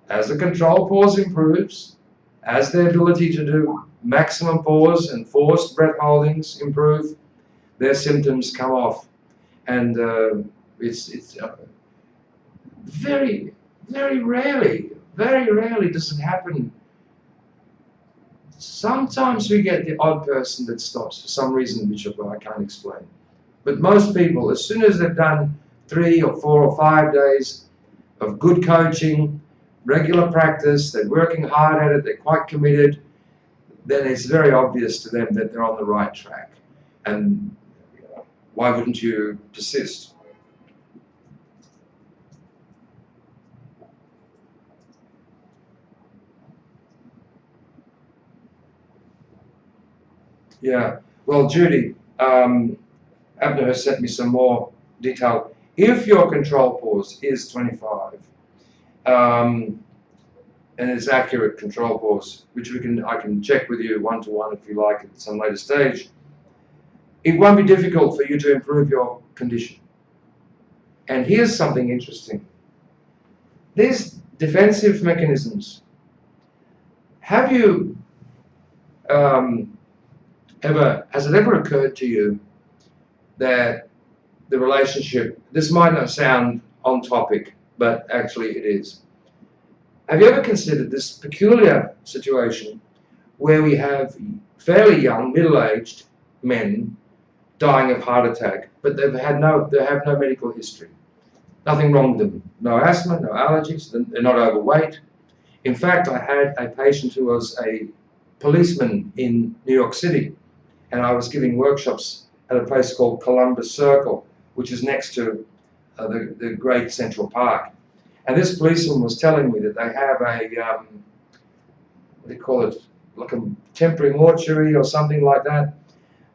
as the control pause improves, as their ability to do maximum pause and forced breath holdings improve, their symptoms come off. And it's very rarely does it happen. Sometimes we get the odd person that stops for some reason which I can't explain. But most people, as soon as they've done 3 or 4 or 5 days of good coaching, regular practice, they're working hard at it, they're quite committed, then it's very obvious to them that they're on the right track. And why wouldn't you persist? Yeah, well, Judy, Abner has sent me some more detail. If your control pause is 25, and it's accurate control pause, which I can check with you one-to-one if you like at some later stage, it won't be difficult for you to improve your condition. And here's something interesting. These defensive mechanisms, have you has it ever occurred to you that the relationship, this might not sound on topic, but actually it is. Have you ever considered this peculiar situation where we have fairly young, middle-aged men dying of heart attack, but they have no medical history? Nothing wrong with them. No asthma, no allergies, they're not overweight. In fact, I had a patient who was a policeman in New York City, and I was giving workshops at a place called Columbus Circle, which is next to the great Central Park. And this policeman was telling me that they have a, what do you call it, like a temporary mortuary or something like that.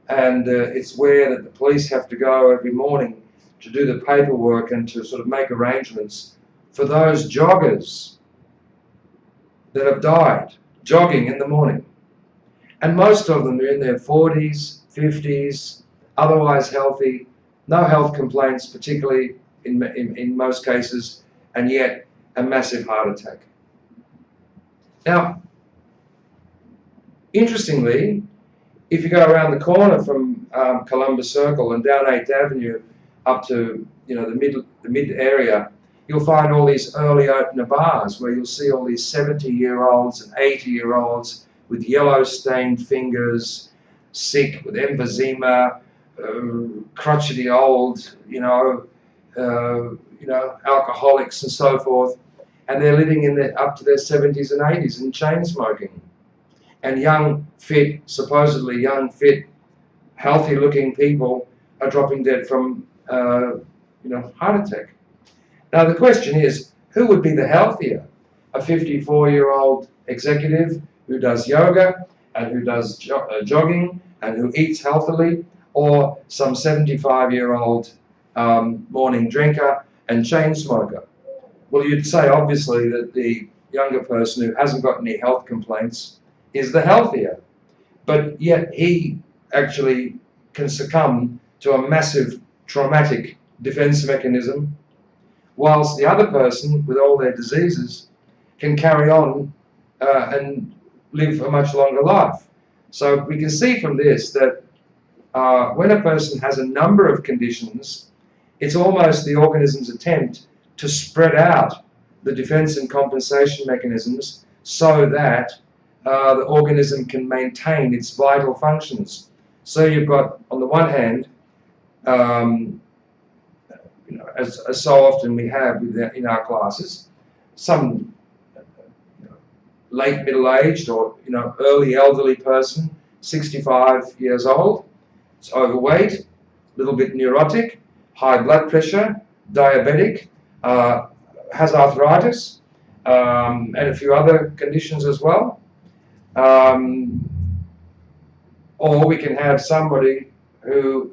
And it's where that the police have to go every morning to do the paperwork and to sort of make arrangements for those joggers that have died, jogging in the morning. And most of them are in their 40s, 50s, otherwise healthy, no health complaints, particularly in most cases, and yet a massive heart attack. Now, interestingly, if you go around the corner from Columbus Circle and down 8th Avenue up to the mid area, you'll find all these early opener bars where you'll see all these 70-year-olds and 80-year-olds with yellow stained fingers, sick with emphysema, crotchety old, alcoholics and so forth, and they're living in up to their 70s and 80s and chain smoking. And young, fit, supposedly young, fit, healthy-looking people are dropping dead from, heart attack. Now the question is, who would be the healthier? A 54-year-old executive who does yoga and who does jogging and who eats healthily, or some 75-year-old morning drinker and chain smoker? Well, you'd say obviously that the younger person who hasn't got any health complaints is the healthier, but yet he actually can succumb to a massive traumatic defense mechanism, whilst the other person with all their diseases can carry on and live a much longer life. So we can see from this that when a person has a number of conditions, it's almost the organism's attempt to spread out the defense and compensation mechanisms so that the organism can maintain its vital functions. So you've got, on the one hand, as so often we have in our classes, some late middle-aged or early elderly person, 65 years old, is overweight, a little bit neurotic, high blood pressure, diabetic, has arthritis, and a few other conditions as well. Or we can have somebody who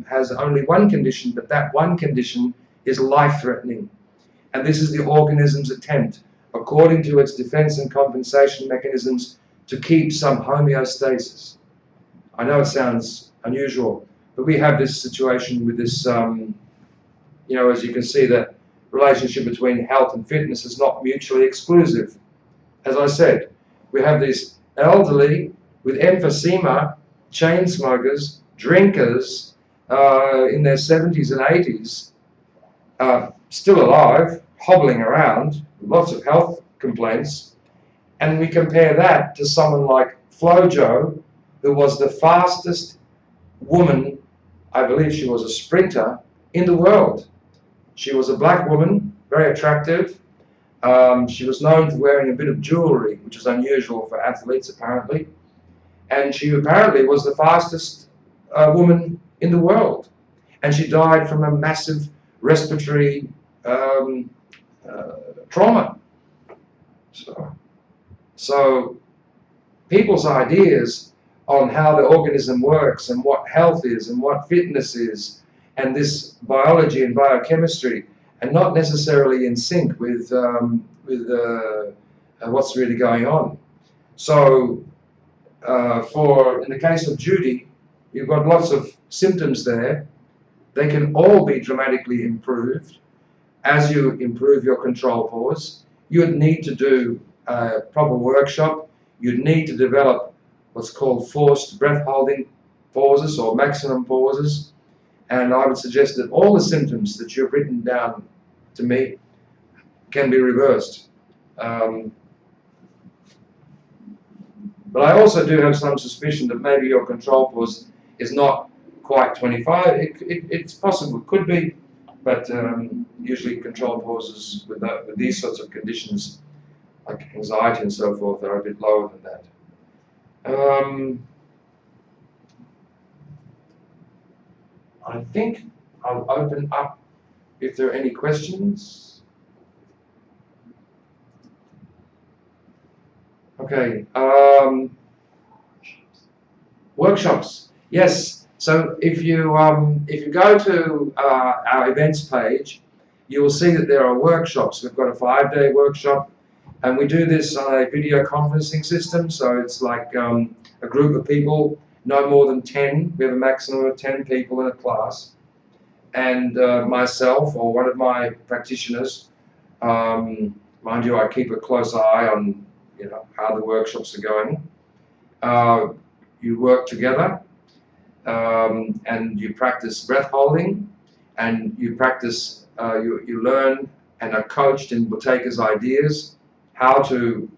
has only one condition, but that one condition is life-threatening. And this is the organism's attempt, according to its defense and compensation mechanisms, to keep some homeostasis. I know it sounds unusual, but we have this situation with this, as you can see, the relationship between health and fitness is not mutually exclusive. As I said, we have these elderly with emphysema, chain smokers, drinkers in their 70s and 80s, still alive, hobbling around, lots of health complaints, and we compare that to someone like Flojo, who was the fastest woman, I believe she was a sprinter, in the world. She was a black woman, very attractive. She was known for wearing a bit of jewelry, which is unusual for athletes apparently. And she apparently was the fastest woman in the world. And she died from a massive respiratory trauma. So people's ideas on how the organism works and what health is and what fitness is and this biology and biochemistry are not necessarily in sync with what's really going on. So in the case of Judy, you've got lots of symptoms there. They can all be dramatically improved as you improve your control pause. You'd need to do a proper workshop. You'd need to develop what's called forced breath holding pauses or maximum pauses. And I would suggest that all the symptoms that you've written down to me can be reversed. But I also do have some suspicion that maybe your control pause is not quite 25. It's possible, it could be, but usually control pauses with these sorts of conditions, like anxiety and so forth, are a bit lower than that. I think I'll open up if there are any questions. Okay. Workshops. Yes. So if you go to our events page, you will see that there are workshops. We've got a 5-day workshop, and we do this on a video conferencing system. So it's like a group of people, no more than 10. We have a maximum of 10 people in a class, and myself or one of my practitioners. Mind you, I keep a close eye on how the workshops are going. You work together, and you practice breath holding, and you practice. You learn and are coached in Buteyko's ideas, how to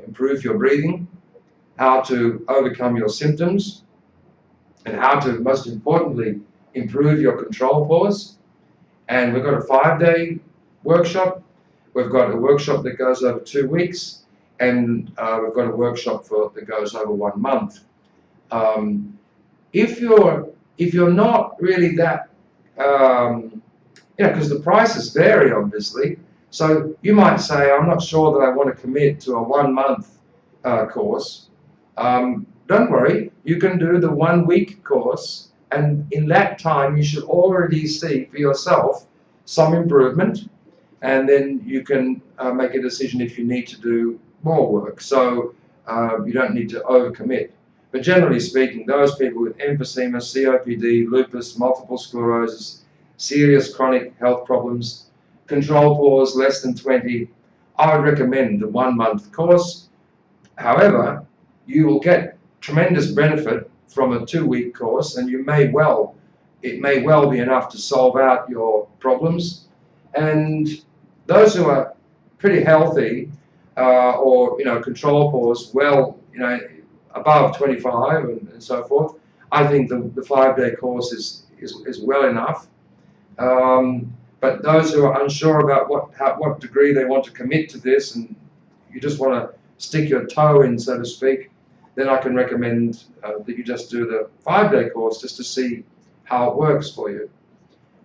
improve your breathing, how to overcome your symptoms, and how to, most importantly, improve your control pause. And we've got a 5-day workshop. We've got a workshop that goes over 2 weeks, and we've got a workshop that goes over 1 month. If you're not really that, because the prices vary obviously, so you might say, I'm not sure that I want to commit to a 1-month course. Don't worry, you can do the 1-week course, and in that time you should already see for yourself some improvement, and then you can make a decision if you need to do more work. So you don't need to overcommit. But generally speaking, those people with emphysema, COPD, lupus, multiple sclerosis, serious chronic health problems, control pause less than 20, I would recommend the 1 month course. However, you will get tremendous benefit from a 2-week course, and it may well be enough to solve out your problems. And those who are pretty healthy, or control pause well, above 25 and so forth, I think the 5-day course is well enough. But those who are unsure about what degree they want to commit to this, and you just want to stick your toe in, so to speak, then I can recommend that you just do the 5-day course just to see how it works for you.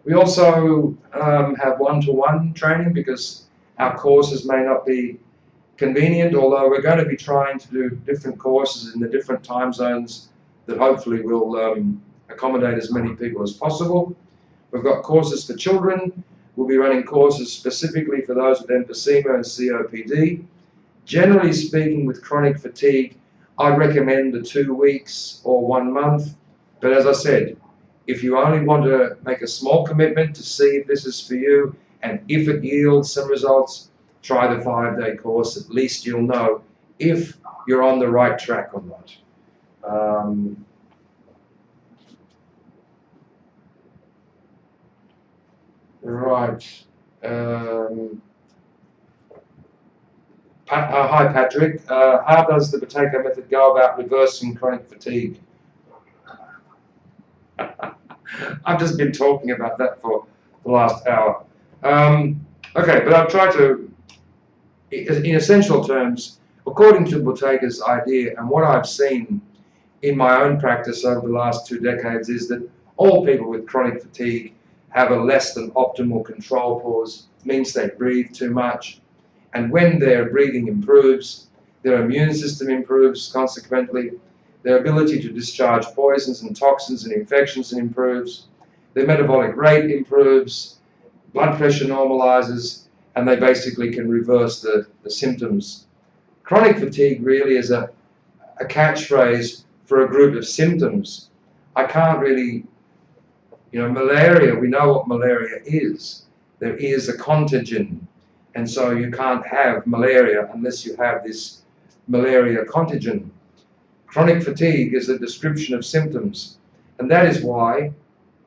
We also have one-to-one training because our courses may not be convenient, although we're going to be trying to do different courses in the different time zones that hopefully will accommodate as many people as possible. We've got courses for children. We'll be running courses specifically for those with emphysema and COPD. Generally speaking, with chronic fatigue, I'd recommend the 2 weeks or 1 month. But as I said, if you only want to make a small commitment to see if this is for you, and if it yields some results, try the 5-day course. At least you'll know if you're on the right track or not. Right. Hi Patrick. How does the Buteyko method go about reversing chronic fatigue? I've just been talking about that for the last hour. Okay, but I'll try to, in essential terms, according to Buteyko's idea and what I've seen in my own practice over the last 2 decades, is that all people with chronic fatigue have a less than optimal control pause. It means they breathe too much, and when their breathing improves, their immune system improves, consequently their ability to discharge poisons and toxins and infections improves, their metabolic rate improves, blood pressure normalizes, and they basically can reverse the symptoms. Chronic fatigue really is a catchphrase for a group of symptoms. I can't really, malaria, we know what malaria is. There is a contagion, and so you can't have malaria unless you have this malaria contagion. Chronic fatigue is a description of symptoms, and that is why,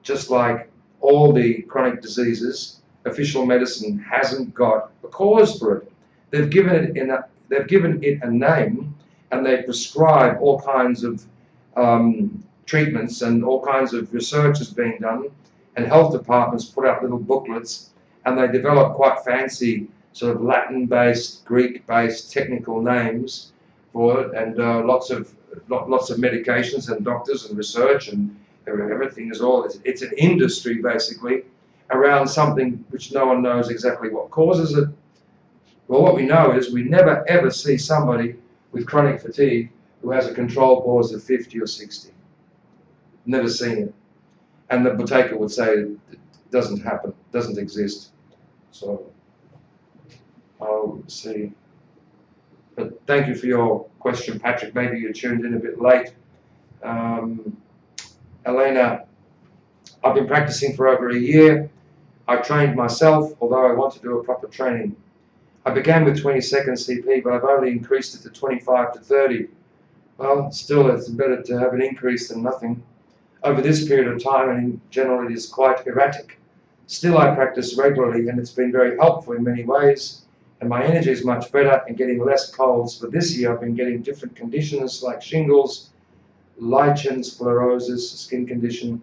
just like all the chronic diseases, official medicine hasn't got a cause for it. They've given it a name, and they prescribe all kinds of treatments, and all kinds of research is being done, and health departments put out little booklets, and they develop quite fancy sort of Latin-based, Greek-based technical names for it, and lots of medications and doctors and research and everything is all. It's an industry basically around something which no one knows exactly what causes it. Well, what we know is we never ever see somebody with chronic fatigue who has a control pause of 50 or 60. Never seen it. And the Buteyko would say it doesn't happen, doesn't exist. So I'll see. But thank you for your question, Patrick. Maybe you tuned in a bit late. Elena, I've been practicing for over a year. I trained myself, although I want to do a proper training. I began with 20 seconds CP, but I've only increased it to 25 to 30. Well, still, it's better to have an increase than nothing. Over this period of time, and in general, it is quite erratic. Still, I practice regularly, and it's been very helpful in many ways. And my energy is much better and getting less colds. But this year I've been getting different conditions like shingles, lichen sclerosis, a skin condition.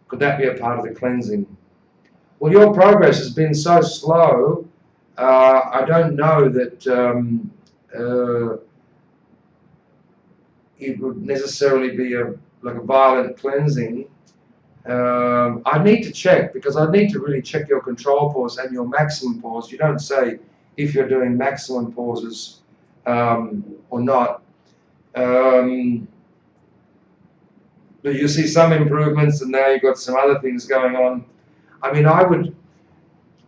Could that be a part of the cleansing? Well, your progress has been so slow, I don't know that it would necessarily be like a violent cleansing. I need to check, because I need to really check your control pause and your maximum pause. You don't say if you're doing maximum pauses or not. But you see some improvements, and now you've got some other things going on. I mean,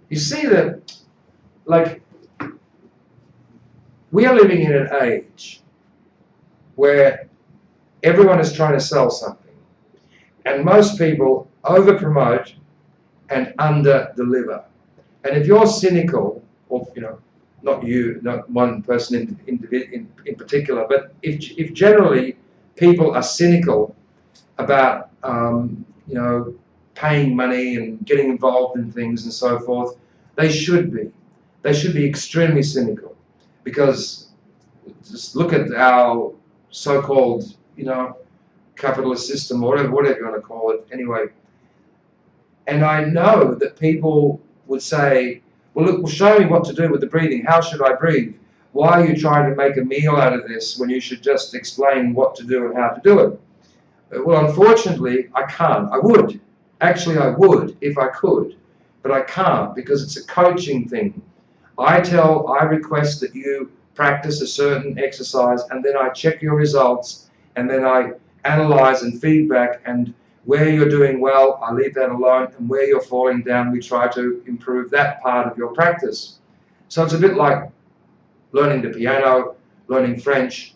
you see that, like, we are living in an age where everyone is trying to sell something, and most people over-promote and under-deliver. And if you're cynical, or not you, not one person in particular, but if generally people are cynical about you know, paying money and getting involved in things and so forth, they should be. They should be extremely cynical, because just look at our so-called, you know, capitalist system, or whatever you want to call it. Anyway, and I know that people would say, well, look, well, show me what to do with the breathing. How should I breathe? Why are you trying to make a meal out of this when you should just explain what to do and how to do it? Well, unfortunately, I can't. I would. Actually, I would if I could. But I can't, because it's a coaching thing. I request that you practice a certain exercise, and then I check your results, and then I analyze and feedback, and where you're doing well, I leave that alone, and where you're falling down, we try to improve that part of your practice. So it's a bit like learning the piano, learning French.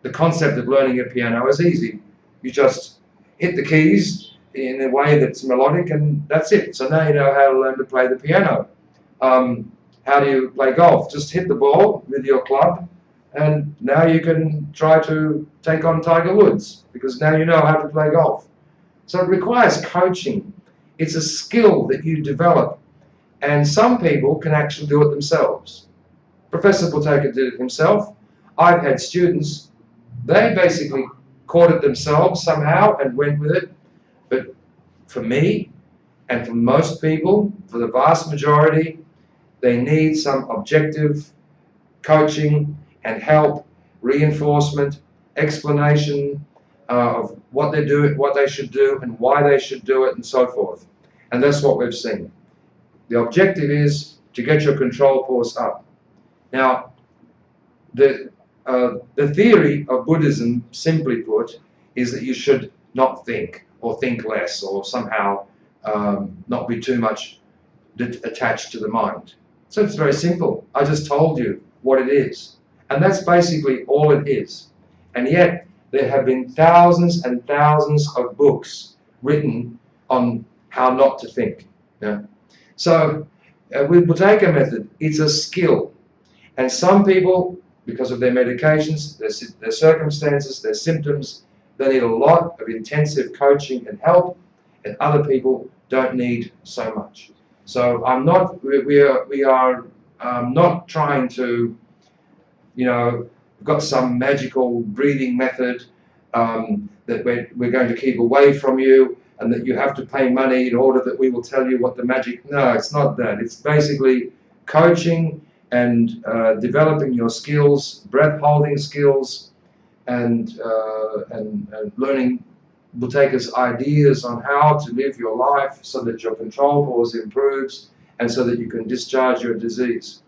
The concept of learning a piano is easy. You just hit the keys in a way that's melodic, and that's it. So now you know how to learn to play the piano. How do you play golf? Just hit the ball with your club, and now you can try to take on Tiger Woods, because now you know how to play golf. So it requires coaching. It's a skill that you develop, and some people can actually do it themselves. Professor Buteyko did it himself. I've had students, they basically caught it themselves somehow and went with it. But for me, and for most people, for the vast majority, they need some objective coaching and help, reinforcement, explanation of what they're doing, what they should do, and why they should do it, and so forth. And that's what we've seen. The objective is to get your control force up. Now, the theory of Buddhism, simply put, is that you should not think, or think less, or somehow not be too much attached to the mind. So it's very simple. I just told you what it is. And that's basically all it is. And yet, there have been thousands and thousands of books written on how not to think. Yeah? So, with Buteyko method, it's a skill. And some people, because of their medications, their circumstances, their symptoms, they need a lot of intensive coaching and help, and other people don't need so much. So we are not trying to, you know, we've got some magical breathing method that we're going to keep away from you, and that you have to pay money in order that we will tell you what the magic. No, it's not that. It's basically coaching and developing your skills, breath holding skills, and learning Buteyko's ideas on how to live your life so that your control force improves and so that you can discharge your disease.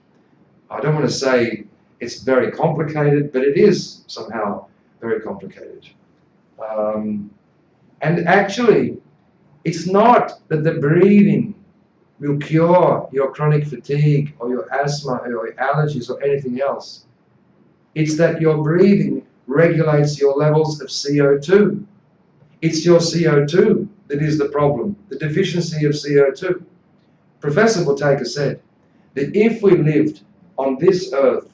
I don't want to say it's very complicated, but it is somehow very complicated. And actually, it's not that the breathing will cure your chronic fatigue or your asthma or your allergies or anything else. It's that your breathing regulates your levels of CO2. It's your CO2 that is the problem, the deficiency of CO2. Professor Buteyko said that if we lived on this earth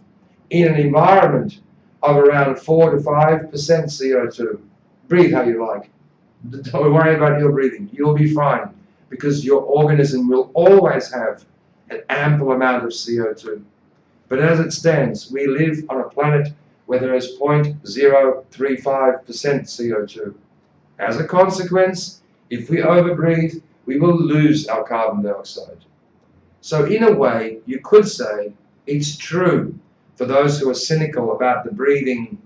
in an environment of around 4 to 5% CO2, breathe how you like. Don't worry about your breathing. You'll be fine, because your organism will always have an ample amount of CO2. But as it stands, we live on a planet where there is 0.035% CO2. As a consequence, if we overbreathe, we will lose our carbon dioxide. So in a way, you could say it's true for those who are cynical about the breathing.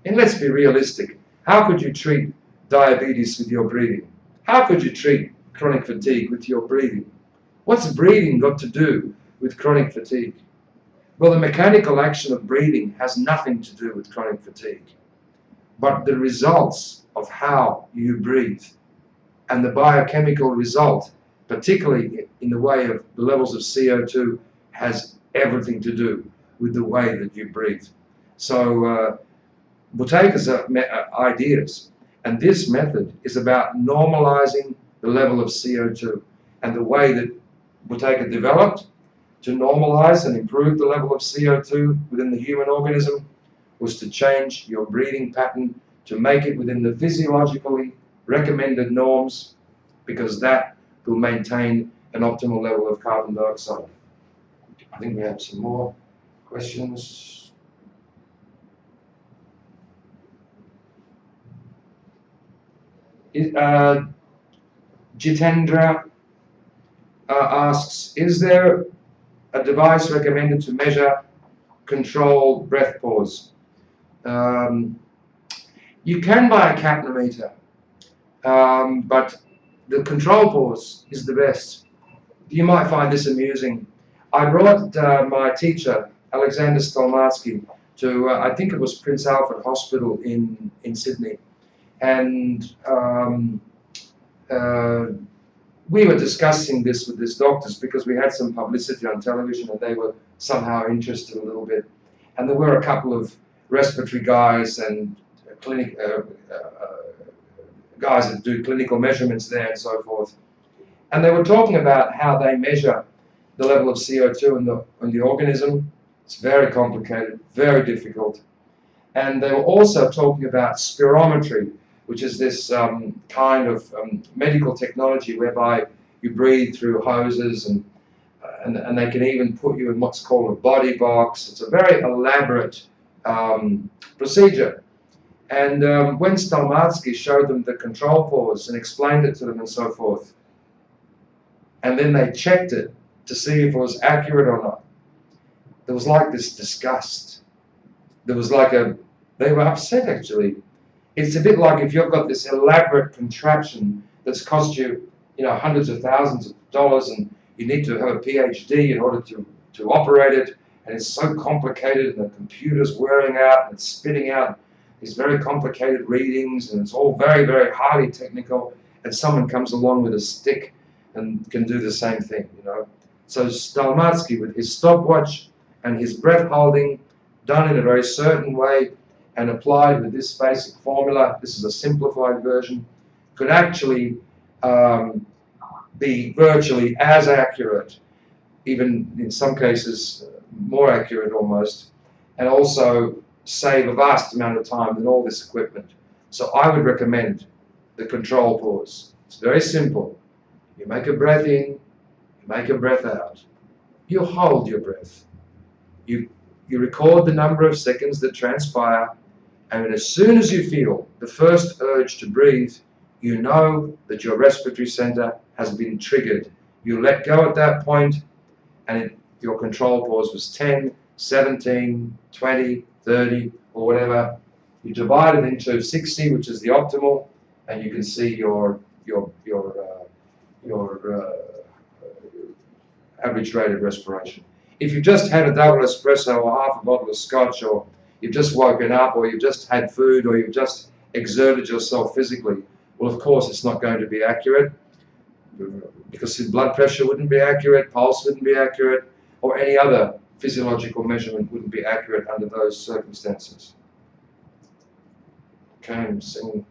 And let's be realistic. How could you treat diabetes with your breathing? How could you treat chronic fatigue with your breathing? What's breathing got to do with chronic fatigue? Well, the mechanical action of breathing has nothing to do with chronic fatigue. But the results of how you breathe and the biochemical result, particularly in the way of the levels of CO2, has everything to do with the way that you breathe. So Buteyko's ideas, and this method is about normalizing the level of CO2. And the way that Buteyko developed to normalize and improve the level of CO2 within the human organism was to change your breathing pattern to make it within the physiologically recommended norms, because that will maintain an optimal level of carbon dioxide. I think we have some more questions. Jitendra asks, is there a device recommended to measure control breath pause? You can buy a capnometer, but the control pause is the best. You might find this amusing. I brought my teacher, Alexander Stolmatsky, to, I think it was Prince Alfred Hospital in Sydney. And we were discussing this with his doctors because we had some publicity on television and they were somehow interested a little bit. And there were a couple of respiratory guys and guys that do clinical measurements there and so forth. And they were talking about how they measure the level of CO2 in the organism. It's very complicated, very difficult. And they were also talking about spirometry, which is this kind of medical technology whereby you breathe through hoses, and they can even put you in what's called a body box. It's a very elaborate procedure. And when Stolmatsky showed them the control pause and explained it to them and so forth, and then they checked it to see if it was accurate or not, there was like this disgust. There was like they were upset actually. It's a bit like if you've got this elaborate contraption that's cost you, hundreds of thousands of dollars, and you need to have a PhD in order to operate it, and it's so complicated, and the computer's wearing out, and it's spitting out these very complicated readings, and it's all very, very highly technical, and someone comes along with a stick and can do the same thing, So Stolmatsky, with his stopwatch and his breath holding, done in a very certain way, and applied with this basic formula, this is a simplified version, could actually be virtually as accurate, even in some cases more accurate almost, and also save a vast amount of time than all this equipment. So I would recommend the control pause. It's very simple. You make a breath in, you make a breath out. You hold your breath. You record the number of seconds that transpire, and as soon as you feel the first urge to breathe, you know that your respiratory center has been triggered. You let go at that point, and your control pause was 10, 17, 20, 30, or whatever. You divide it into 60, which is the optimal, and you can see your average rate of respiration. If you just had a double espresso or half a bottle of scotch, or you've just woken up, or you've just had food, or you've just exerted yourself physically, well, of course, it's not going to be accurate, because blood pressure wouldn't be accurate, pulse wouldn't be accurate, or any other physiological measurement wouldn't be accurate under those circumstances. Okay, I'm seeing.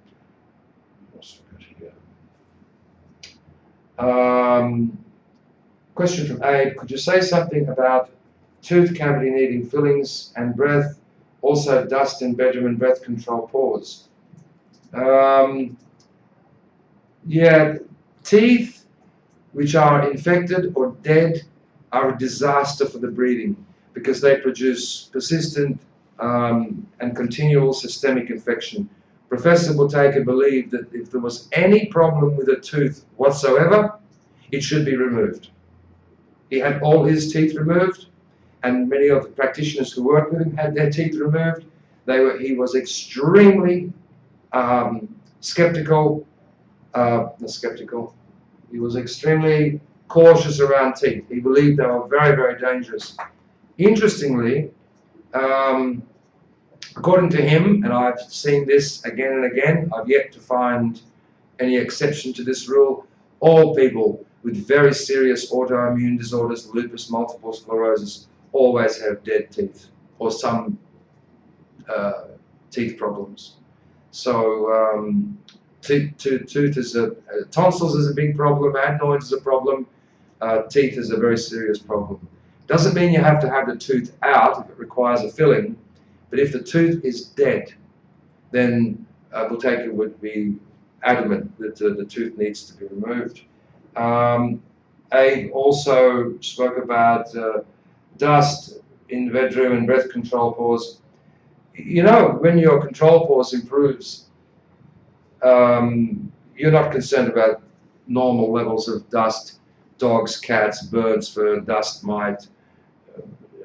Question from Abe, could you say something about tooth cavity needing fillings and breath, also dust in bedroom and breath control pause? Yeah, teeth which are infected or dead are a disaster for the breathing, because they produce persistent and continual systemic infection. Professor Buteyko believed that if there was any problem with a tooth whatsoever, it should be removed. He had all his teeth removed, and many of the practitioners who worked with him had their teeth removed. He was extremely skeptical. He was extremely cautious around teeth. He believed they were very, very dangerous. Interestingly, according to him, and I've seen this again and again, I've yet to find any exception to this rule, all people with very serious autoimmune disorders, lupus, multiple sclerosis, always have dead teeth or some teeth problems. So tooth is tonsils is a big problem, adenoids is a problem, teeth is a very serious problem. Doesn't mean you have to have the tooth out if it requires a filling, but if the tooth is dead, then Buteyko would be adamant that the tooth needs to be removed. Abe also spoke about dust in the bedroom and breath control pause. You know, when your control pause improves, you're not concerned about normal levels of dust, dogs, cats, birds for dust mite,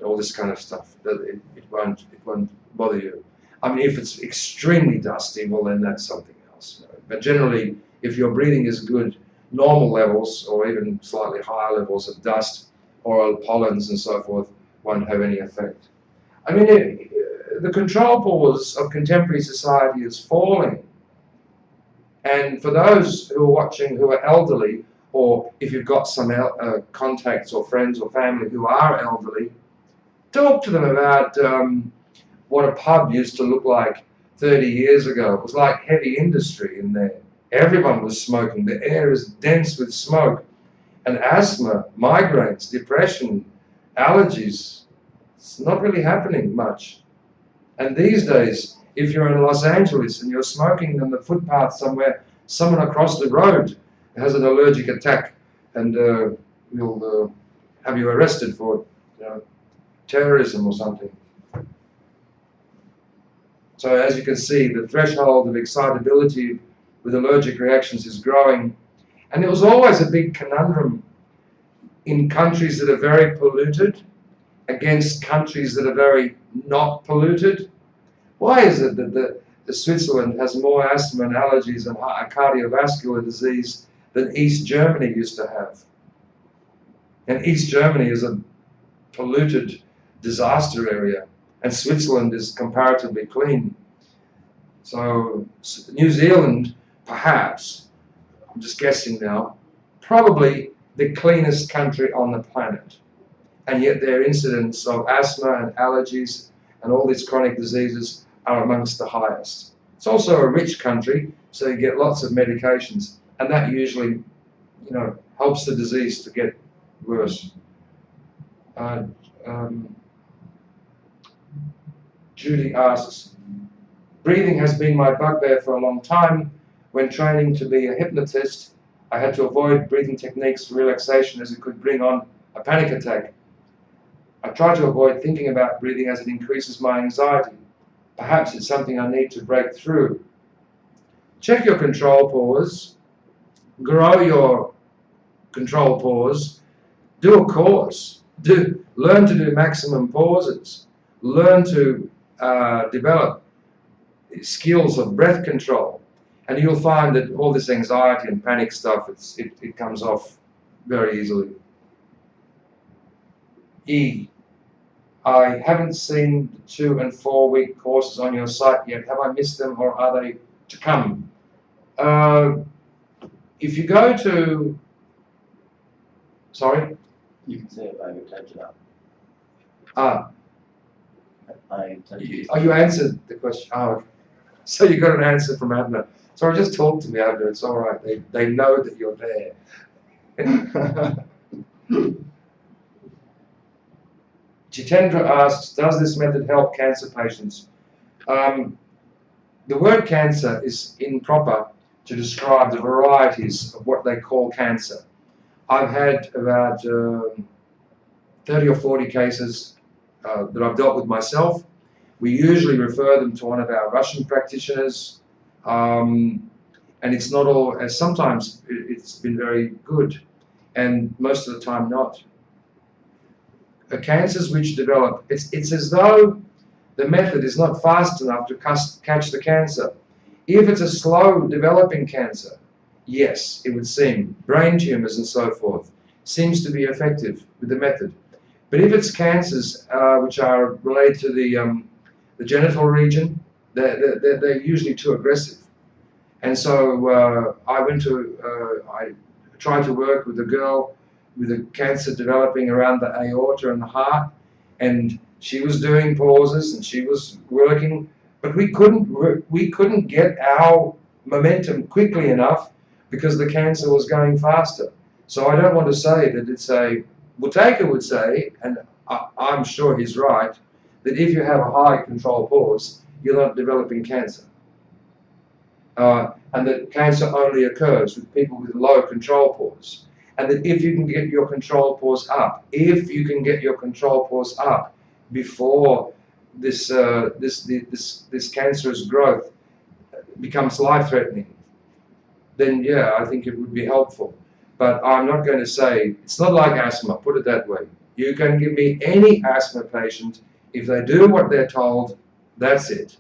all this kind of stuff. It won't bother you. I mean, if it's extremely dusty, well, then that's something else. But generally, if your breathing is good, normal levels or even slightly higher levels of dust or pollens and so forth won't have any effect. I mean, the control pause of contemporary society is falling. And for those who are watching who are elderly, or if you've got some contacts or friends or family who are elderly, talk to them about what a pub used to look like 30 years ago. It was like heavy industry in there. Everyone was smoking. The air is dense with smoke. And asthma, migraines, depression, allergies, it's not really happening much. And these days, if you're in Los Angeles and you're smoking on the footpath somewhere, someone across the road has an allergic attack and will have you arrested for terrorism or something. So as you can see, the threshold of excitability with allergic reactions is growing. And it was always a big conundrum in countries that are very polluted against countries that are very not polluted. Why is it that Switzerland has more asthma and allergies and cardiovascular disease than East Germany used to have? And East Germany is a polluted disaster area, and Switzerland is comparatively clean. So New Zealand, perhaps, I'm just guessing now, probably the cleanest country on the planet. And yet their incidence of asthma and allergies and all these chronic diseases are amongst the highest. It's also a rich country, so you get lots of medications, and that usually, helps the disease to get worse. Judy asks, breathing has been my bugbear for a long time. When training to be a hypnotist, I had to avoid breathing techniques for relaxation as it could bring on a panic attack. I try to avoid thinking about breathing as it increases my anxiety. Perhaps it's something I need to break through. Check your control pause, grow your control pause, do a course, learn to do maximum pauses, learn to develop skills of breath control, and you'll find that all this anxiety and panic stuff, it comes off very easily. E. I haven't seen the 2- and 4-week courses on your site yet. Have I missed them, or are they to come? If you go to... Sorry? You can say it, I typed it up. You answered the question. Okay. So you got an answer from Abner. Sorry, just talk to me, Abner. It's all right. They know that you're there. Jitendra asks, does this method help cancer patients? The word cancer is improper to describe the varieties of what they call cancer. I've had about 30 or 40 cases that I've dealt with myself. We usually refer them to one of our Russian practitioners, and it's not all, as sometimes it's been very good, and most of the time not. Cancers which develop, it's as though the method is not fast enough to catch the cancer. If it's a slow developing cancer, yes, it would seem, brain tumors and so forth, seems to be effective with the method. But if it's cancers which are related to the genital region, they're usually too aggressive. And so I tried to work with a girl with a cancer developing around the aorta and the heart, and she was doing pauses and she was working, but we couldn't get our momentum quickly enough because the cancer was going faster. So I don't want to say that it's a, Buteyko would say, and I'm sure he's right, that if you have a high control pause, you're not developing cancer. And that cancer only occurs with people with low control pause. And that if you can get your control pause up, before this cancerous growth becomes life-threatening, then yeah, I think it would be helpful. But I'm not going to say, it's not like asthma, put it that way. You can give me any asthma patient, if they do what they're told, that's it,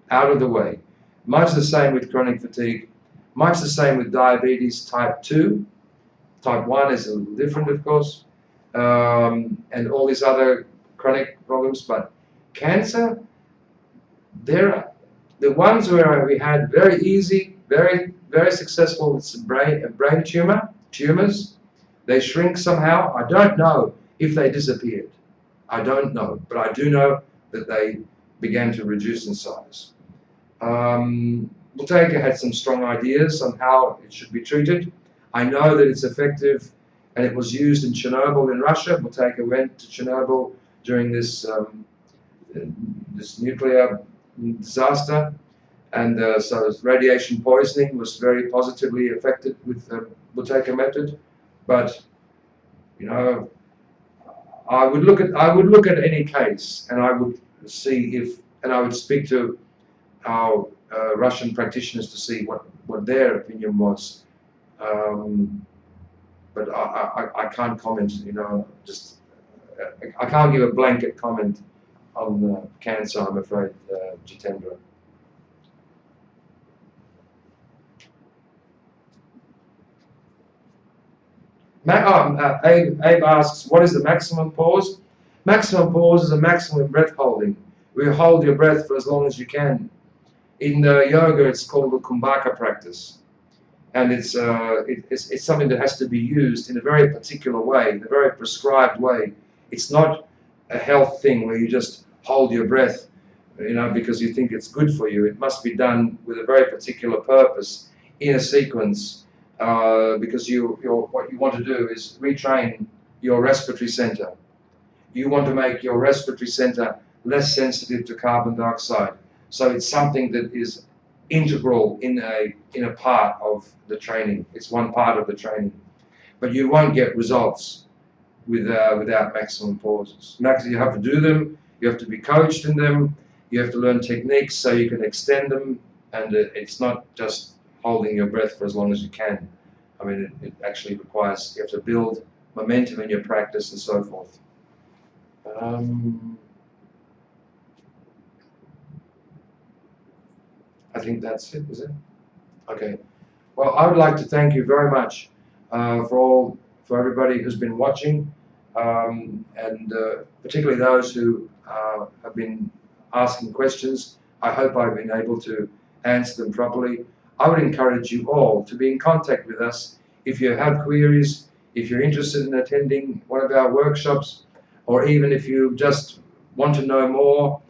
out of the way. Much the same with chronic fatigue, much the same with diabetes type 2. Type 1 is a little different, of course, and all these other chronic problems. But cancer, the ones where we had very easy, very successful with brain tumors, they shrink somehow. I don't know if they disappeared. I don't know, but I do know that they began to reduce in size. Buteyko had some strong ideas on how it should be treated. I know that it's effective, and it was used in Chernobyl in Russia. Buteyko went to Chernobyl during this nuclear disaster, and so radiation poisoning was very positively affected with the Buteyko method. But you know, I would look at any case, and I would see if, and I would speak to our Russian practitioners to see what their opinion was. But I can't comment, you know, just I can't give a blanket comment on cancer, I'm afraid, Jitendra. Abe asks, what is the maximum pause? Maximum pause is a maximum breath holding. We hold your breath for as long as you can. In yoga, it's called the Kumbhaka practice, and it's something that has to be used in a very particular way, in a very prescribed way. It's not a health thing where you just hold your breath, you know, because you think it's good for you. It must be done with a very particular purpose, in a sequence, because what you want to do is retrain your respiratory center. You want to make your respiratory center less sensitive to carbon dioxide. So it's something that is integral in a part of the training. It's one part of the training, but you won't get results without maximum pauses. You have to do them. You have to be coached in them. You have to learn techniques so you can extend them. And it's not just holding your breath for as long as you can. I mean, it actually requires, you have to build momentum in your practice and so forth. I think that's it, is it? Okay. Well, I would like to thank you very much for everybody who's been watching, and particularly those who have been asking questions. I hope I've been able to answer them properly. I would encourage you all to be in contact with us if you have queries, if you're interested in attending one of our workshops, or even if you just want to know more.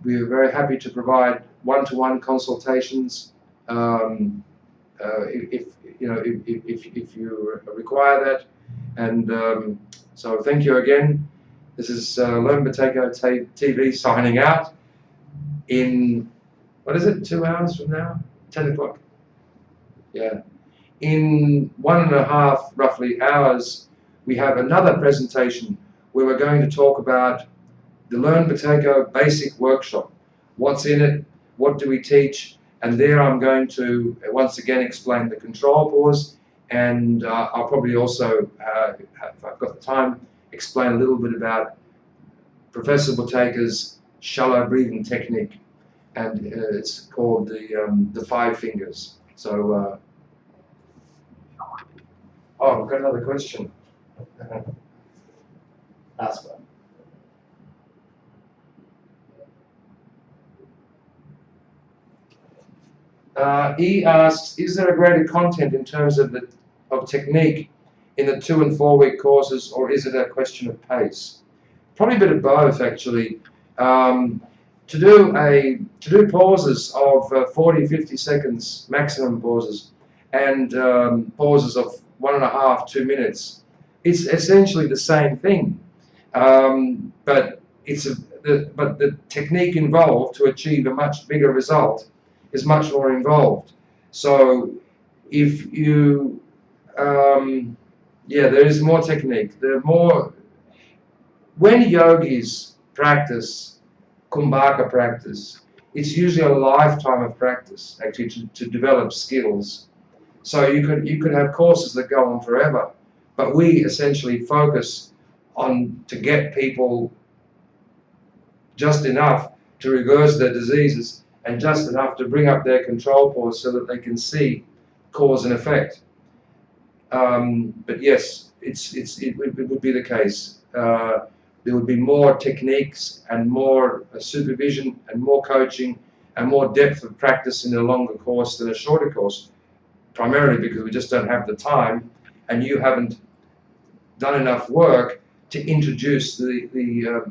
We are very happy to provide one-to-one consultations if you require that. And so thank you again. This is Learn Buteyko TV signing out. In, what is it, 2 hours from now? 10 o'clock. Yeah. In 1.5 roughly hours, we have another presentation where we're going to talk about the Learn Buteyko Basic Workshop. What's in it? What do we teach? And there I'm going to once again explain the control pause, and I'll probably also, if I've got the time, explain a little bit about Professor Buteyko's shallow breathing technique, and it's called the 5 fingers. So, oh, we've got another question. Ask one. He asks, is there a greater content in terms of technique in the 2 and 4 week courses, or is it a question of pace? Probably a bit of both, actually. To do pauses of 40, 50 seconds, maximum pauses, and pauses of 1.5, 2 minutes, it's essentially the same thing. But the technique involved to achieve a much bigger result is much more involved. So if you, yeah, there is more technique. There are more. When yogis practice Kumbhaka practice, it's usually a lifetime of practice actually to develop skills. So you could have courses that go on forever, but we essentially focus on to get people just enough to reverse their diseases and just enough to bring up their control pause so that they can see cause and effect. But yes, it would be the case. There would be more techniques and more supervision and more coaching and more depth of practice in a longer course than a shorter course, primarily because we just don't have the time and you haven't done enough work to introduce the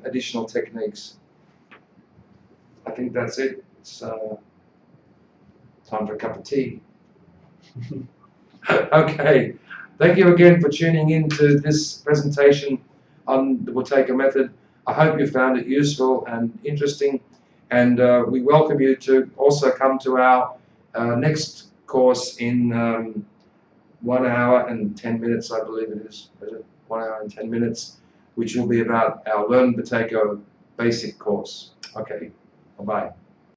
additional techniques. I think that's it. It's time for a cup of tea. Okay. Thank you again for tuning in to this presentation on the Buteyko method. I hope you found it useful and interesting, and we welcome you to also come to our next course in 1 hour and 10 minutes, I believe it is. 1 hour and 10 minutes, which will be about our Learn Buteyko basic course. Okay, bye-bye.